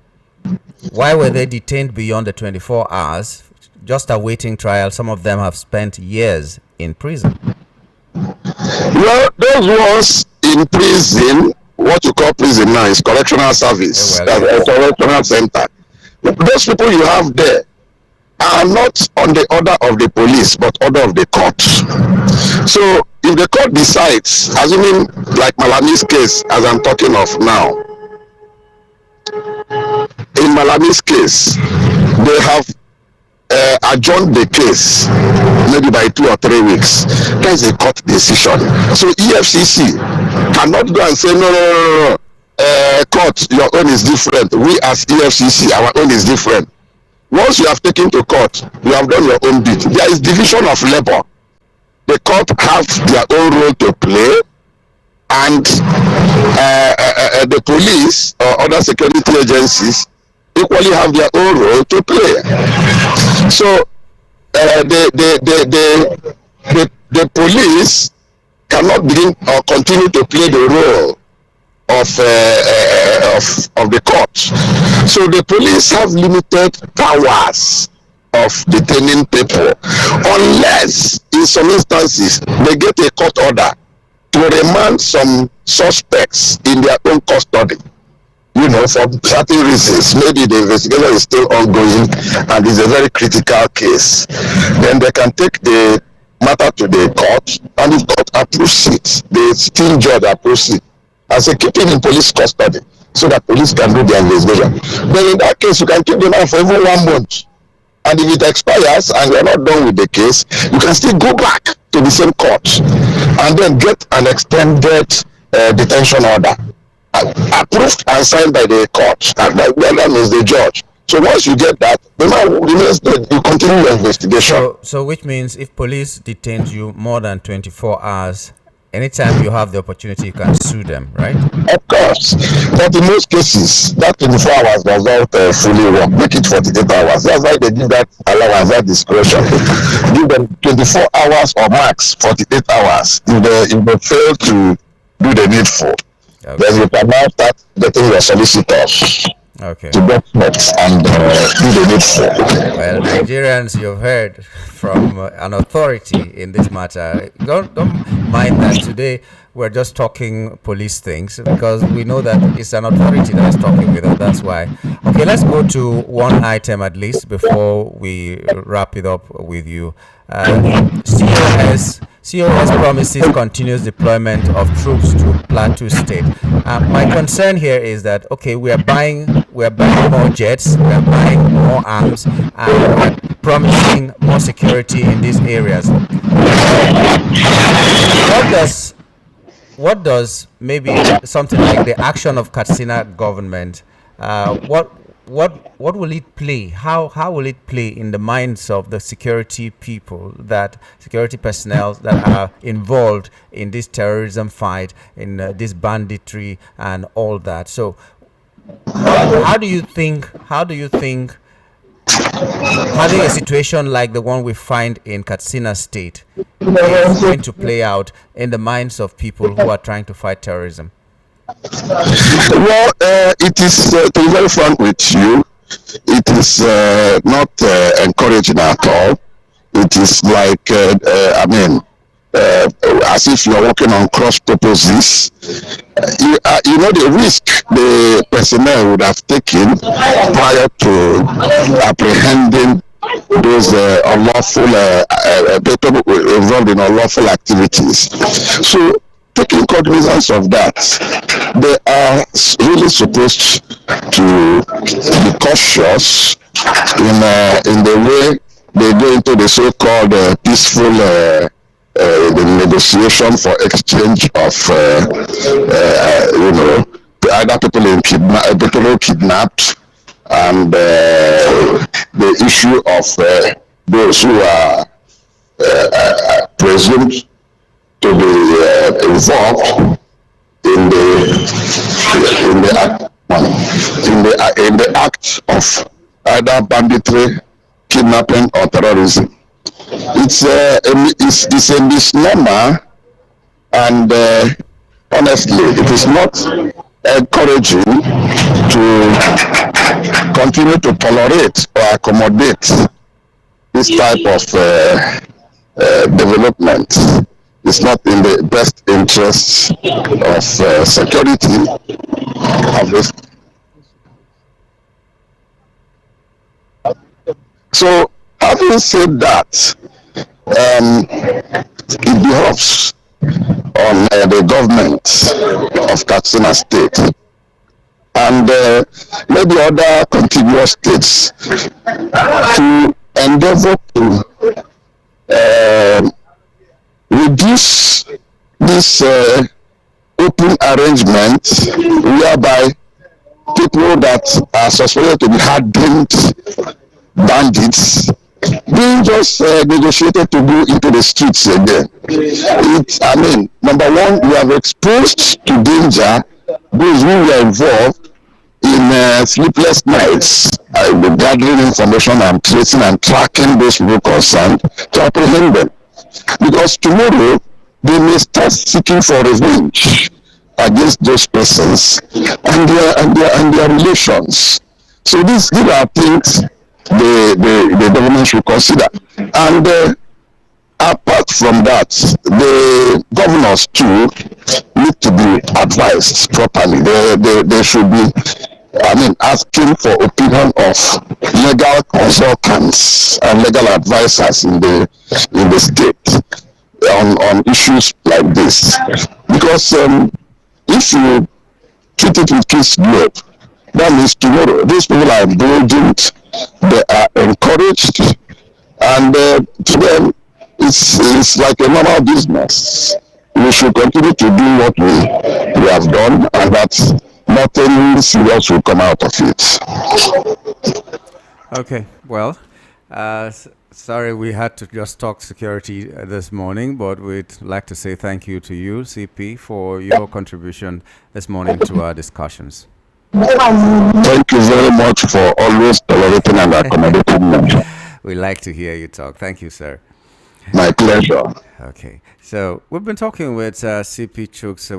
Why were they detained beyond the 24 hours, just awaiting trial? Some of them have spent years in prison. Well, those ones in prison, what you call prison now is correctional service, a correctional center. Those people you have there are not on the order of the police, but order of the court. So if the court decides, assuming like Malami's case, as I'm talking of now, in Malami's case, they have adjourned the case maybe by 2 or 3 weeks. That's a court decision. So EFCC cannot go and say no. Court, your own is different. We as EFCC, our own is different. Once you have taken to court, you have done your own bit. There is division of labor. The court have their own role to play, and the police or other security agencies equally have their own role to play. So the police cannot begin or continue to play the role of the court. So the police have limited powers of detaining people, unless in some instances they get a court order to remand some suspects in their own custody. For certain reasons, maybe the investigation is still ongoing and is a very critical case. Then they can take the matter to the court, and if court approves it, the sitting judge approves it, and say keep him in police custody so that police can do the investigation. Then in that case, you can keep them out for even 1 month. And if it expires and you're not done with the case, you can still go back to the same court and then get an extended detention order approved and signed by the court, and that means the judge, So once you get that, the man remains dead. You continue your investigation. So which means if police detains you more than 24 hours, anytime you have the opportunity, you can sue them, right? Of course, but in most cases, that 24 hours does not fully work. Make it 48 hours. That's why they give that allowance, that discretion. Give them 24 hours or max 48 hours. If they fail to do the needful, then you can now start getting your solicitors to get notes and do the needful. Well, Nigerians, you've heard from an authority in this matter. Don't mind that today we're just talking police things, because we know that it's an authority that is talking with us. That's why. Okay, let's go to one item at least before we wrap it up with you. COS promises continuous deployment of troops to Plateau State. My concern here is that, okay, we are buying more jets, we are buying more arms, and we're promising more security in these areas. What does maybe something like the action of Katsina government, what will it play? How will it play in the minds of the security people, security personnel that are involved in this terrorism fight, in this banditry and all that? So, how do you think having a situation like the one we find in Katsina State is going to play out in the minds of people who are trying to fight terrorism? Well, it is, to be very frank with you, it is not encouraging at all. It is like, as if you're working on cross purposes. You know the risk the personnel would have taken prior to apprehending those unlawful people involved in unlawful activities. So, taking cognizance of that, they are really supposed to be cautious in the way they go into the so-called peaceful the negotiation for exchange of either people kidnapped and the issue of those who are presumed to be involved in the act of either banditry, kidnapping, or terrorism. It's a misnomer, and honestly, it is not encouraging to continue to tolerate or accommodate this type of development. It's not in the best interests of security of this. So, having said that, it behoves on the government of Katsina State and maybe other contiguous states to endeavor to reduce this open arrangement whereby people that are suspected to be hardened bandits being just negotiated to go into the streets again. Number one, we have exposed to danger those who were involved in sleepless nights, gathering information and tracing and tracking those people concerned to apprehend them. Because tomorrow they may start seeking for revenge against those persons and their relations. So these are things the government should consider. And apart from that, the governors too need to be advised properly. They should be asking for opinion of legal consultants and legal advisors in the state on issues like this. Because if you treat it with kids' globe, that means tomorrow these people are emboldened, they are encouraged, and to them it's like a normal business. We should continue to do what we have done, and that nothing serious will come out of it. Okay, well, sorry we had to just talk security this morning, but we'd like to say thank you to you, CP, for your contribution this morning to our discussions. Thank you very much for always tolerating and accommodating me. We like to hear you talk. Thank you, sir. My pleasure. Okay, so we've been talking with CP Chuks.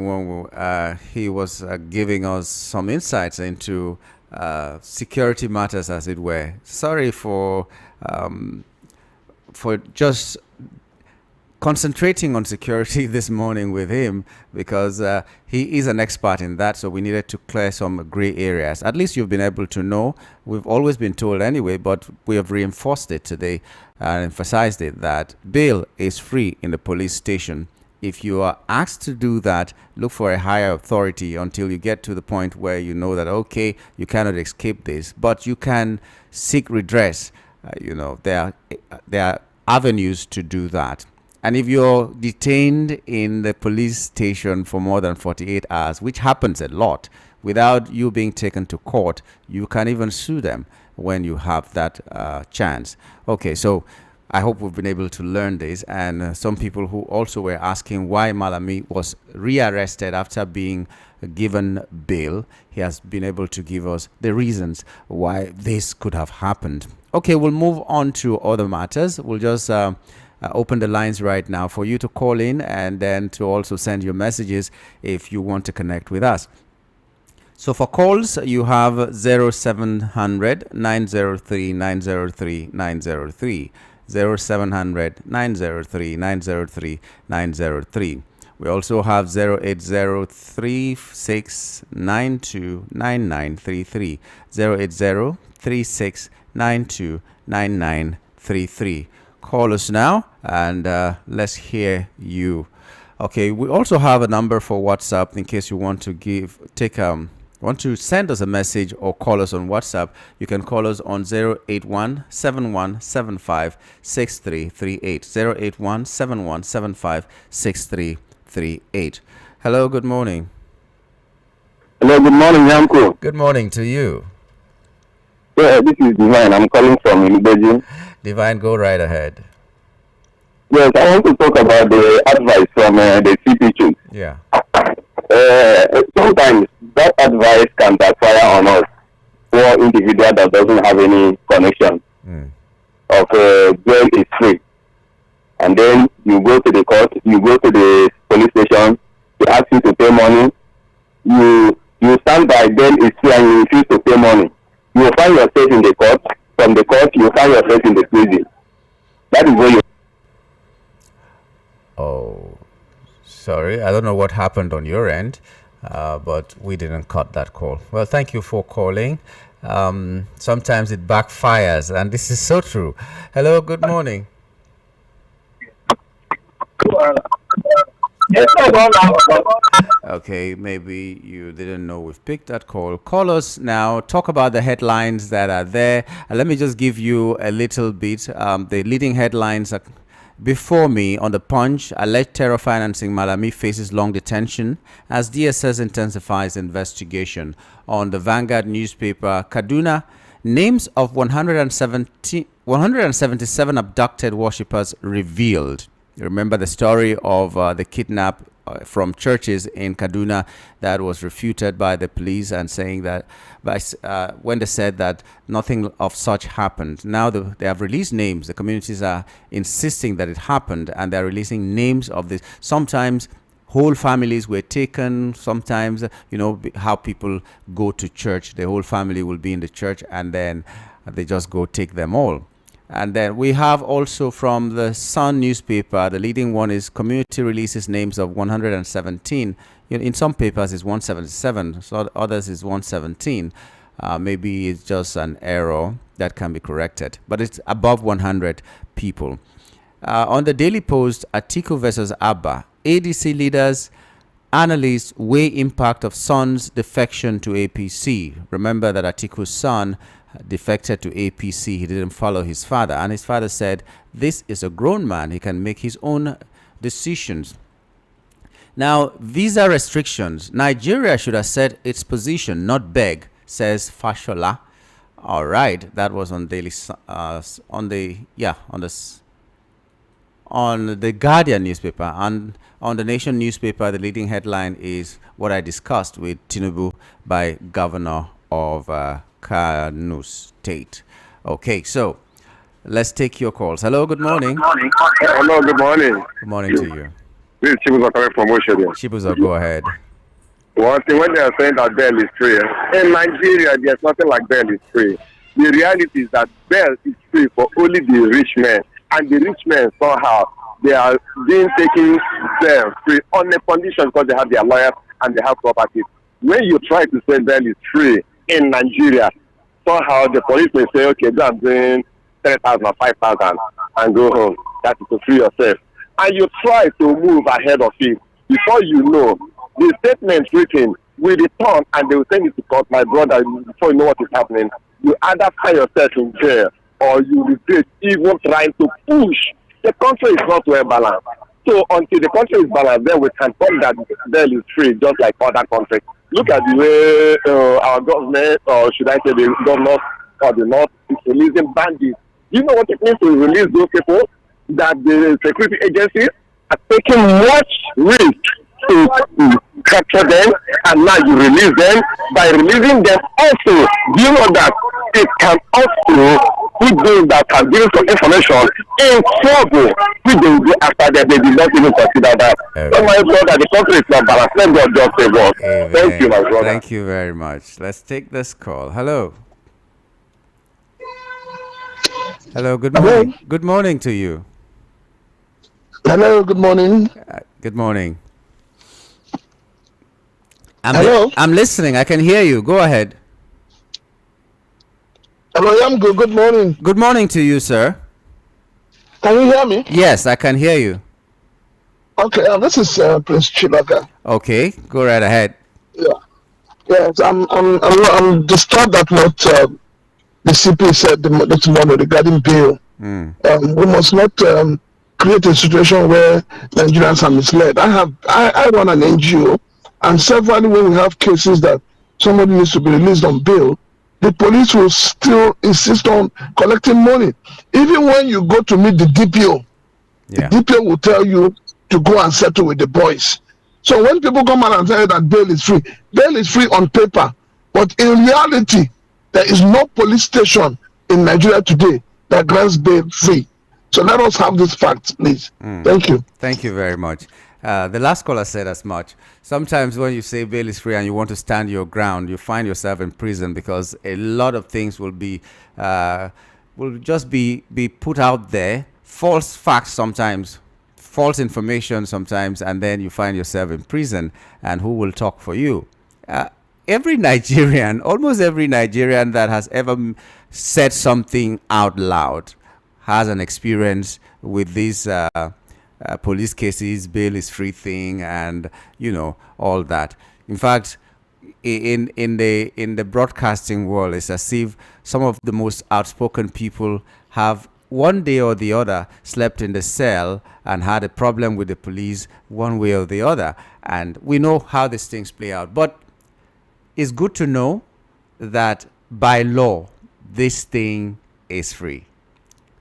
He was giving us some insights into security matters, as it were. Sorry for just concentrating on security this morning with him, because he is an expert in that, so we needed to clear some gray areas. At least you've been able to know. We've always been told anyway, but we have reinforced it today and emphasized it that bail is free in the police station. If you are asked to do that, look for a higher authority until you get to the point where you know that, okay, you cannot escape this, but you can seek redress. There are avenues to do that. And if you're detained in the police station for more than 48 hours, which happens a lot, without you being taken to court, you can even sue them when you have that chance. Okay, so I hope we've been able to learn this. And some people who also were asking why Malami was rearrested after being given bail, he has been able to give us the reasons why this could have happened. Okay, we'll move on to other matters. We'll just open the lines right now for you to call in and then to also send your messages if you want to connect with us. So for calls, you have 0700 903 903 903. 0700 903 903 903. We also have 08036929933. 08036929933. Call us now and let's hear you. Okay, we also have a number for WhatsApp in case you want to want to send us a message or call us on WhatsApp. You can call us on 081-7175-6338. 081-7175-6338. Hello, good morning. Hello, good morning, Yanko. Good morning to you. Yeah, this is Divine. I'm calling from Beijing. Divine, go right ahead. Yes, I want to talk about the advice from the CP2. Yeah. Sometimes that advice can backfire on us for individual that doesn't have any connection of jail is free. And then you go to the court, you go to the police station, they ask you to pay money, you stand by bail is free and you refuse to pay money. You will find yourself in the court, from the court you will find yourself in the prison. That is where you... Oh, sorry, I don't know what happened on your end, but we didn't cut that call. Well, thank you for calling. Sometimes it backfires, and this is so true. Hello, good morning. Okay, maybe you didn't know we've picked that call. Call us now. Talk about the headlines that are there. Let me just give you a little bit. The leading headlines are before me on the Punch. Alleged terror financing Malami faces long detention as DSS intensifies investigation. On the Vanguard newspaper, Kaduna, names of 177 abducted worshippers revealed. You remember the story of the kidnap from churches in Kaduna that was refuted by the police and saying that when they said that nothing of such happened. Now they have released names. The communities are insisting that it happened, and they're releasing names of this. Sometimes whole families were taken. Sometimes, how people go to church, the whole family will be in the church and then they just go take them all. And then we have also from the Sun newspaper, the leading one is community releases names of 117. In some papers it's 177, so others is 117. Maybe it's just an error that can be corrected, but it's above 100 people. On the Daily Post, Atiku versus Abba, ADC leaders, analysts weigh impact of son's defection to APC. Remember that Atiku's son defected to APC. He didn't follow his father, and his father said this is a grown man, he can make his own decisions. Now, visa restrictions. Nigeria should have set its position, not beg, says Fashola. All right, that was on daily on the Guardian newspaper, and on the Nation newspaper. The leading headline is what I discussed with Tinubu by Governor of Kano State. Okay, so let's take your calls. Hello, good morning. Hello, good morning. Good morning to you. This is Chibuzo coming from Oshodi. Chibuzo, go ahead. One thing, when they are saying that bail is free, in Nigeria, there's nothing like bail is free. The reality is that bail is free for only the rich men. And the rich men, somehow, they are being taken bail free on a condition because they have their lawyers and they have properties. When you try to say bail is free in Nigeria, somehow the police may say, okay, go and bring 3,000 or 5,000 and go home. That is to free yourself. And you try to move ahead of it. Before you know, the statement written will return and they will send it to court, my brother, before you know what is happening. You either find yourself in jail or you regret even trying to push. The country is not well balanced. So until the country is balanced, then we can talk that bail is free, just like other countries. Look at the way our government, or should I say the governor or the North, is releasing bandits. You know what it means to release those people? That the security agencies are taking much risk to capture them, and now you release them. By releasing them also, do you know that it can also put those that can give some information in trouble, which they will do after that. They did not even consider that. So my brother, the country is not balanced. Let God just save us. Thank you, my brother. Thank you very much. Let's take this call. Hello. Hello, good morning. Hello. Good morning to you. Hello, good morning. Good morning. Hello? I'm listening. I can hear you. Go ahead. Hello, I'm good. Good morning. Good morning to you, sir. Can you hear me? Yes, I can hear you. Okay, this is Prince Chibaka. Okay, go right ahead. Yeah. Yes, I'm disturbed at what the CP said this morning regarding bail. We must not create a situation where Nigerians are misled. I run an NGO, and severally when we have cases that somebody needs to be released on bail, the police will still insist on collecting money. Even when you go to meet the DPO, the DPO will tell you to go and settle with the boys. So when people come out and tell you that bail is free on paper, but in reality, there is no police station in Nigeria today that grants bail free. So let us have this fact, please. Thank you. Thank you very much. The last caller said as much. Sometimes when you say bail is free and you want to stand your ground, you find yourself in prison because a lot of things will just be put out there, false facts sometimes, false information sometimes, and then you find yourself in prison. And who will talk for you? Almost every Nigerian that has ever said something out loud has an experience with these police cases, bail is free thing, and all that. In fact, in the broadcasting world, it's as if some of the most outspoken people have one day or the other slept in the cell and had a problem with the police one way or the other. And we know how these things play out. But it's good to know that by law, this thing is free.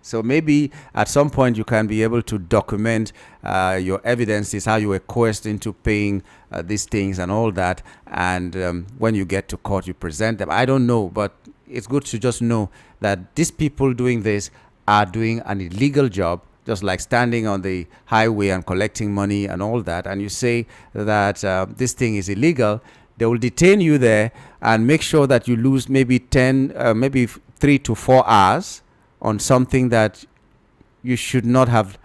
So maybe at some point you can be able to document your evidences, how you were coerced into paying these things and all that. And when you get to court, you present them. I don't know, but it's good to just know that these people doing this are doing an illegal job, just like standing on the highway and collecting money and all that. And you say that this thing is illegal. They will detain you there and make sure that you lose maybe 3 to 4 hours on something that you should not have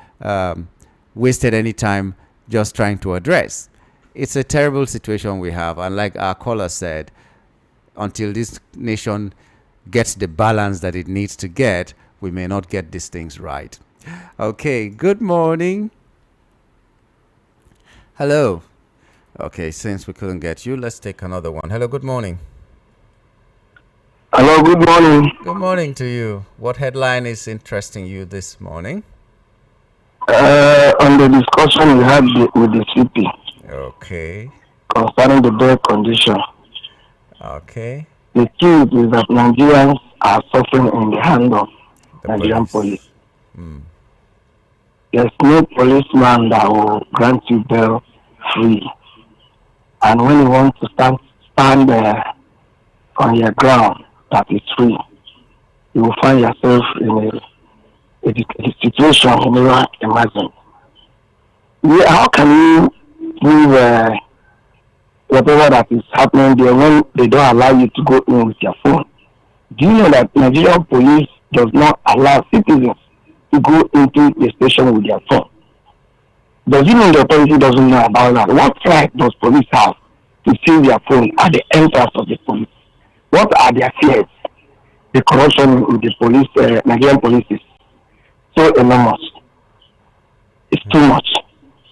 wasted any time just trying to address. It's a terrible situation we have. And like our caller said, until this nation gets the balance that it needs to get, we may not get these things right. Okay, good morning. Hello. Okay, since we couldn't get you, let's take another one. Hello, good morning. Hello, good morning. Good morning to you. What headline is interesting you this morning? On the discussion we had with the CP. Okay. concerning the bail condition. Okay. The truth is that Nigerians are suffering in the hand of The Nigerian police. Mm. There's no policeman that will grant you bail free. And when you want to stand on your ground that is free, you will find yourself in a situation you never imagined. Yeah, how can you prove whatever that is happening there when they don't allow you to go in with your phone? Do you know that Nigerian police does not allow citizens to go into the station with their phone? Does it mean the authority doesn't know about that? What right does police have to seize their phone at the entrance of the police? What are their fears? The corruption with the police, Nigerian police is so enormous. It's too much.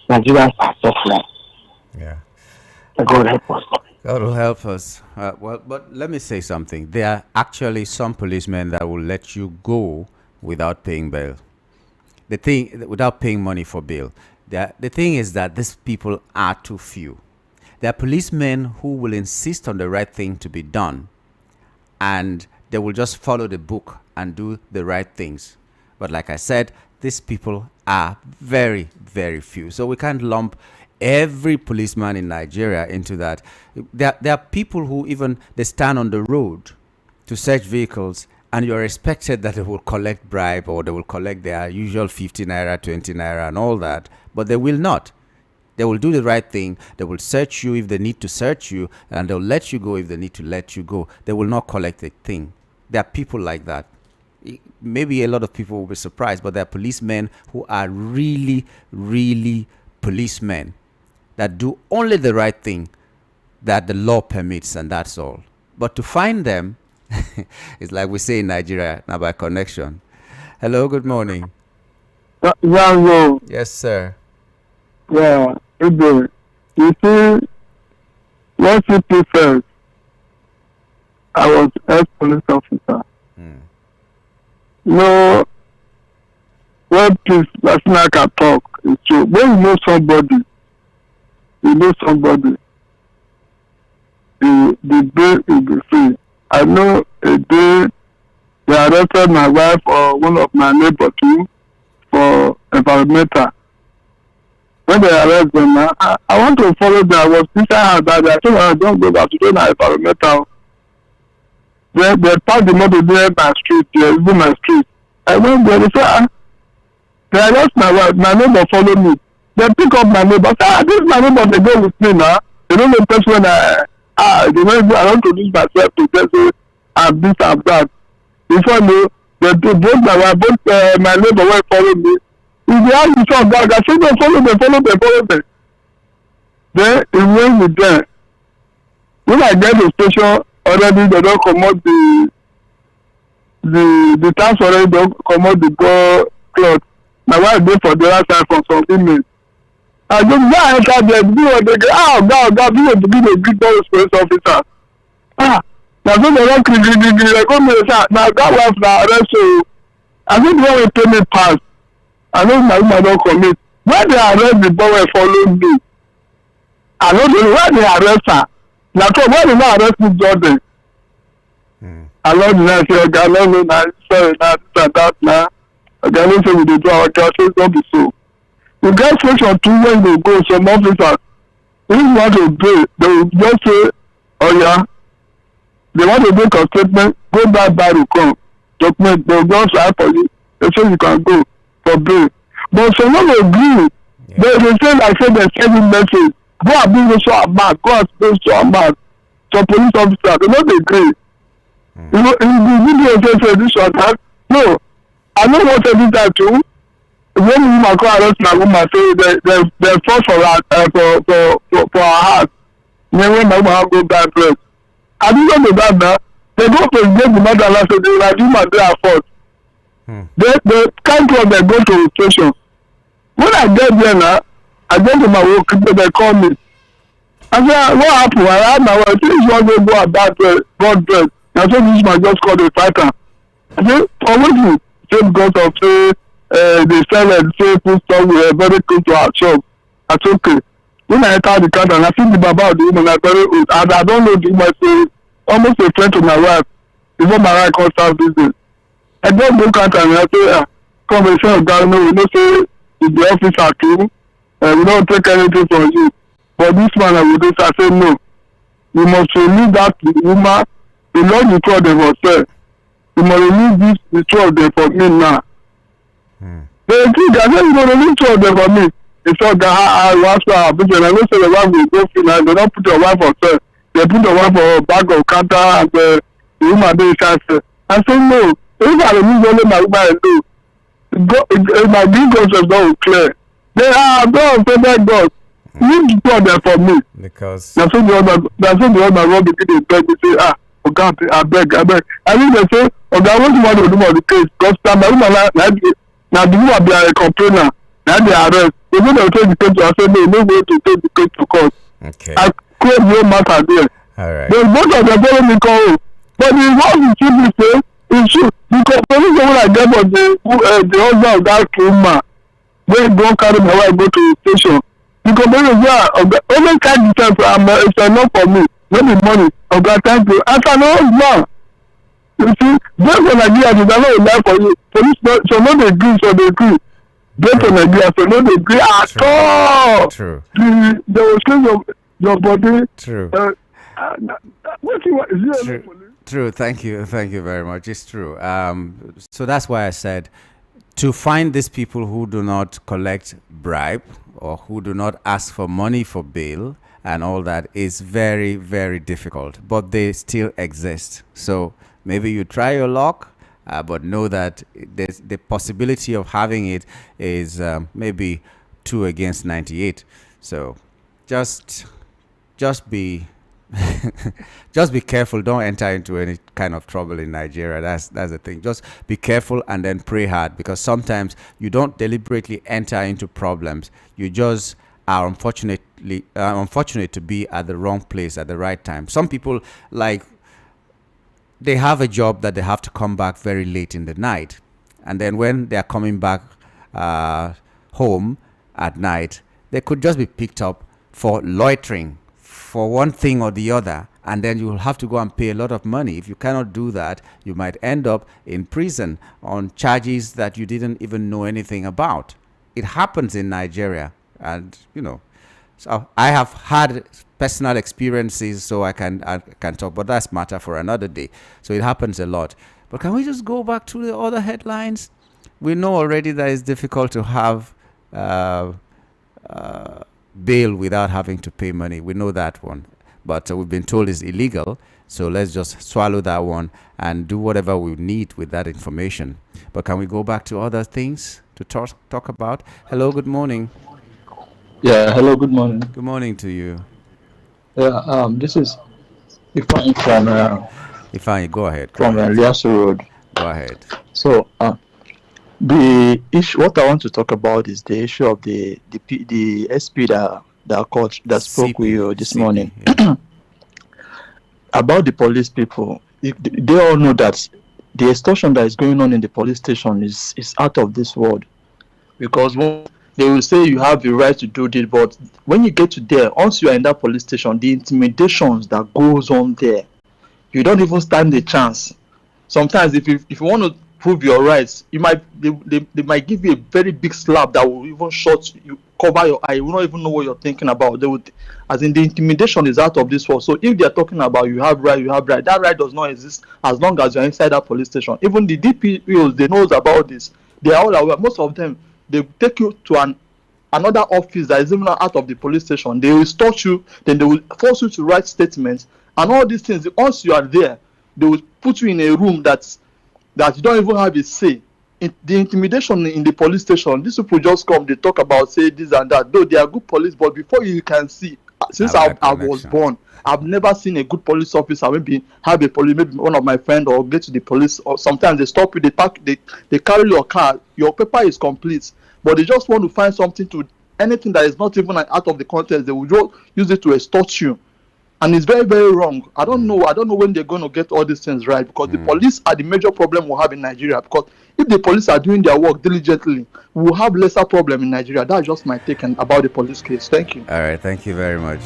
Nigerians are suffering. Yeah. God help us. God will help us. Well, but let me say something. There are actually some policemen that will let you go without paying bail. Without paying money for bail. The thing is that these people are too few. There are policemen who will insist on the right thing to be done, and they will just follow the book and do the right things. But like I said, these people are very, very few. So we can't lump every policeman in Nigeria into that. There are people who they stand on the road to search vehicles, and you're expected that they will collect bribe, or they will collect their usual 50 naira, 20 naira and all that, but they will not. They will do the right thing. They will search you if they need to search you, and they'll let you go if they need to let you go. They will not collect a thing. There are people like that. Maybe a lot of people will be surprised, but there are policemen who are really, really policemen that do only the right thing that the law permits, and that's all. But to find them, it's like we say in Nigeria, now by connection. Hello, good morning. Yeah, Yes, sir. yeah, you see, what people said, I was ex-police officer. No, when peace national can talk, it's true. When you know somebody, the day will be free. I know a day they arrested my wife or one of my neighbors too for environmental. When they arrest them, I want to follow them. I was inside her that I told her I don't go back to do my environmental. They parked the motor there by street, even my street. I went there, they said, they arrest my wife, my neighbor follow me. They pick up my neighbor, say, this is my neighbor, they go with me now. They don't know the person when I don't introduce myself to them, say, I'm this, I'm that. Before me, both my wife, both my neighbor will follow me. If they ask me some back, I say, no, follow them. Then he went with them. When I get to the station, already they don't come out the tax already don't come out the ball cloth. My wife go for the other side for some women. I just enter there, do what they get. God, be a big police officer. Now so they don't they come here, now that wife now arrest you. I think when we pay me pass, I know my woman don't commit. When they arrest the boy follow me, I know when they arrest her. Now so when they not arrest me Jordan. I love the say, okay, I love you now, sorry, now, this and that now. Okay, I don't say we do our cash, don't be so. You get section 2 when you go, some officers, if you want to pay, they will just say, oh yeah, they want to make a statement, go back by the come, document, they will just write for you, they say you can go for bail. But some of them agree, they say like say they send you message, go and bring this so amount, go and bring so amount. Some police officers, they don't agree. You know, in the video say this or that. No, I don't want every time too. When woman come arrest my woman, say they fall for her heart. Then when my woman go bad dress, I didn't know that now. They go to get the mother and say they like woman they are fault. They can't come and go to the station. When I get there now, I go to my work, they call me. I say, what happened? I had my wife, this one they go about God dress. I said, this man just called a fighter. I said, for what you say because of they sell and say food stuff we are very close to our shop. I said, okay. when I enter the counter and I see the baba of the woman, I very old, and I don't know the woman, say almost a friend to my wife before my wife comes out business. I just go counter and I say, come and say, God, no, we don't say the officer too, we don't take anything from you. But this man, I would do, I say, no, you must release that woman, the Lord the two of them was there. You must release the two of them for me now. They think, I said, you must release two of them for me. They thought that I was but I know say the wife will go free now. They don't put your wife on sale. They put your wife on a bag of counter and the woman they say, I said, no, if I remove only my woman do, my big conscience don't clear. They are God, say God. You need to there for me. Because that's what the other one begin to beg me say, oh God, I beg. I think they say, oh God, what you want to do about the case? Because my woman now the woman be a complainer. Now they arrest. They go to take the case to I say no way to take the case to court. okay. I claim no matter there. All right. Then both of them follow me call. But the one you see me say is true. Because police when I get for the husband of that woman, when don't carry my wife go to the station. Because when you say only kind of time it's enough for me. No be money. Of that time to after no husband. You see, just when Nigeria is not enough for you. Police so no they agree, so they agree. Just when Nigeria so no they agree at all. True. They will kill your body. True. What you want? Is there True. True. Thank you very much. It's true. So that's why I said to find these people who do not collect bribe or who do not ask for money for bail and all that is very, very difficult, but they still exist. So maybe you try your luck, but know that there's the possibility of having it is maybe 2 against 98. So just be just be careful. Don't enter into any kind of trouble in Nigeria. That's the thing. Just be careful and then pray hard, because sometimes you don't deliberately enter into problems. You just are unfortunate to be at the wrong place at the right time. Some people, like, they have a job that they have to come back very late in the night, and then when they are coming back home at night, they could just be picked up for loitering for one thing or the other, and then you will have to go and pay a lot of money. If you cannot do that, you might end up in prison on charges that you didn't even know anything about. It happens in Nigeria, and so I have had personal experiences, so I can talk, but that's matter for another day. So it happens a lot. But can we just go back to the other headlines? We know already that it's difficult to have bail without having to pay money. We know that one, but we've been told it's illegal. So let's just swallow that one and do whatever we need with that information. But can we go back to other things to talk about? Hello, good morning. Yeah, hello, good morning. Good morning to you. Yeah, this is Ifeanyi from Ifeanyi, go ahead. From Liaso Road. Go ahead. So, the issue, what I want to talk about is the issue of the SP that spoke with you this morning. Yeah. About the police people. They all know that the extortion that is going on in the police station is out of this world, because they will say you have the right to do this, but when you get to there, once you are in that police station, the intimidations that goes on there, you don't even stand a chance. Sometimes if you want to prove your rights, they might give you a very big slap that will even shut you, cover your eye. You will not even know what you're thinking about. They would, as in, the intimidation is out of this world. So if they are talking about you have right, that right does not exist as long as you're inside that police station. Even the DPOs, they knows about this. They are all aware. Most of them, they take you to another office that is even out of the police station. They will extort you, then they will force you to write statements and all these things. Once you are there, they will put you in a room that you don't even have a say. The intimidation in the police station, these people just come, they talk about, say this and that. Though they are good police, but before you can see, since I was born, I've never seen a good police officer. Maybe have a police, maybe one of my friends, or get to the police, or sometimes they stop you, they carry your car, your paper is complete, but they just want to find something to, anything that is not even out of the context, they will just use it to extort you. And it's very, very wrong. I don't know when they're going to get all these things right, because the police are the major problem we have in Nigeria. Because if the police are doing their work diligently, we'll have lesser problem in Nigeria. That's just my take about the police case. Thank you. All right, thank you very much.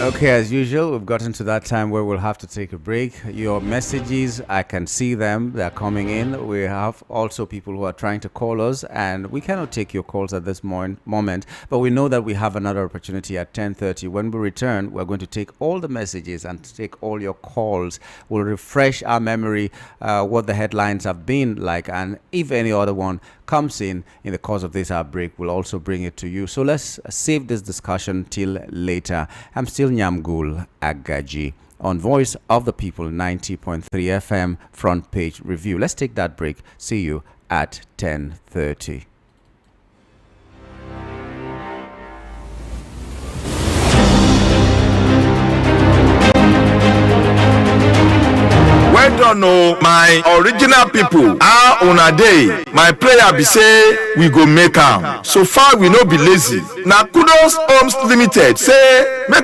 Okay, as usual, we've gotten to that time where we'll have to take a break. Your messages, I can see them. They're coming in. We have also people who are trying to call us, and we cannot take your calls at this moment, but we know that we have another opportunity at 10:30. When we return, we're going to take all the messages and take all your calls. We'll refresh our memory, what the headlines have been like, and if any other one comes in the course of this break, we'll also bring it to you. So let's save this discussion till later. I'm still Nyamgul Agaji on Voice of the People 90.3 FM Front Page Review. Let's take that break. See you at 10:30. Well done, oh, my original people. How una dey? My prayer be say we go make am. So far we no be lazy. Na Kudos Homes Limited say make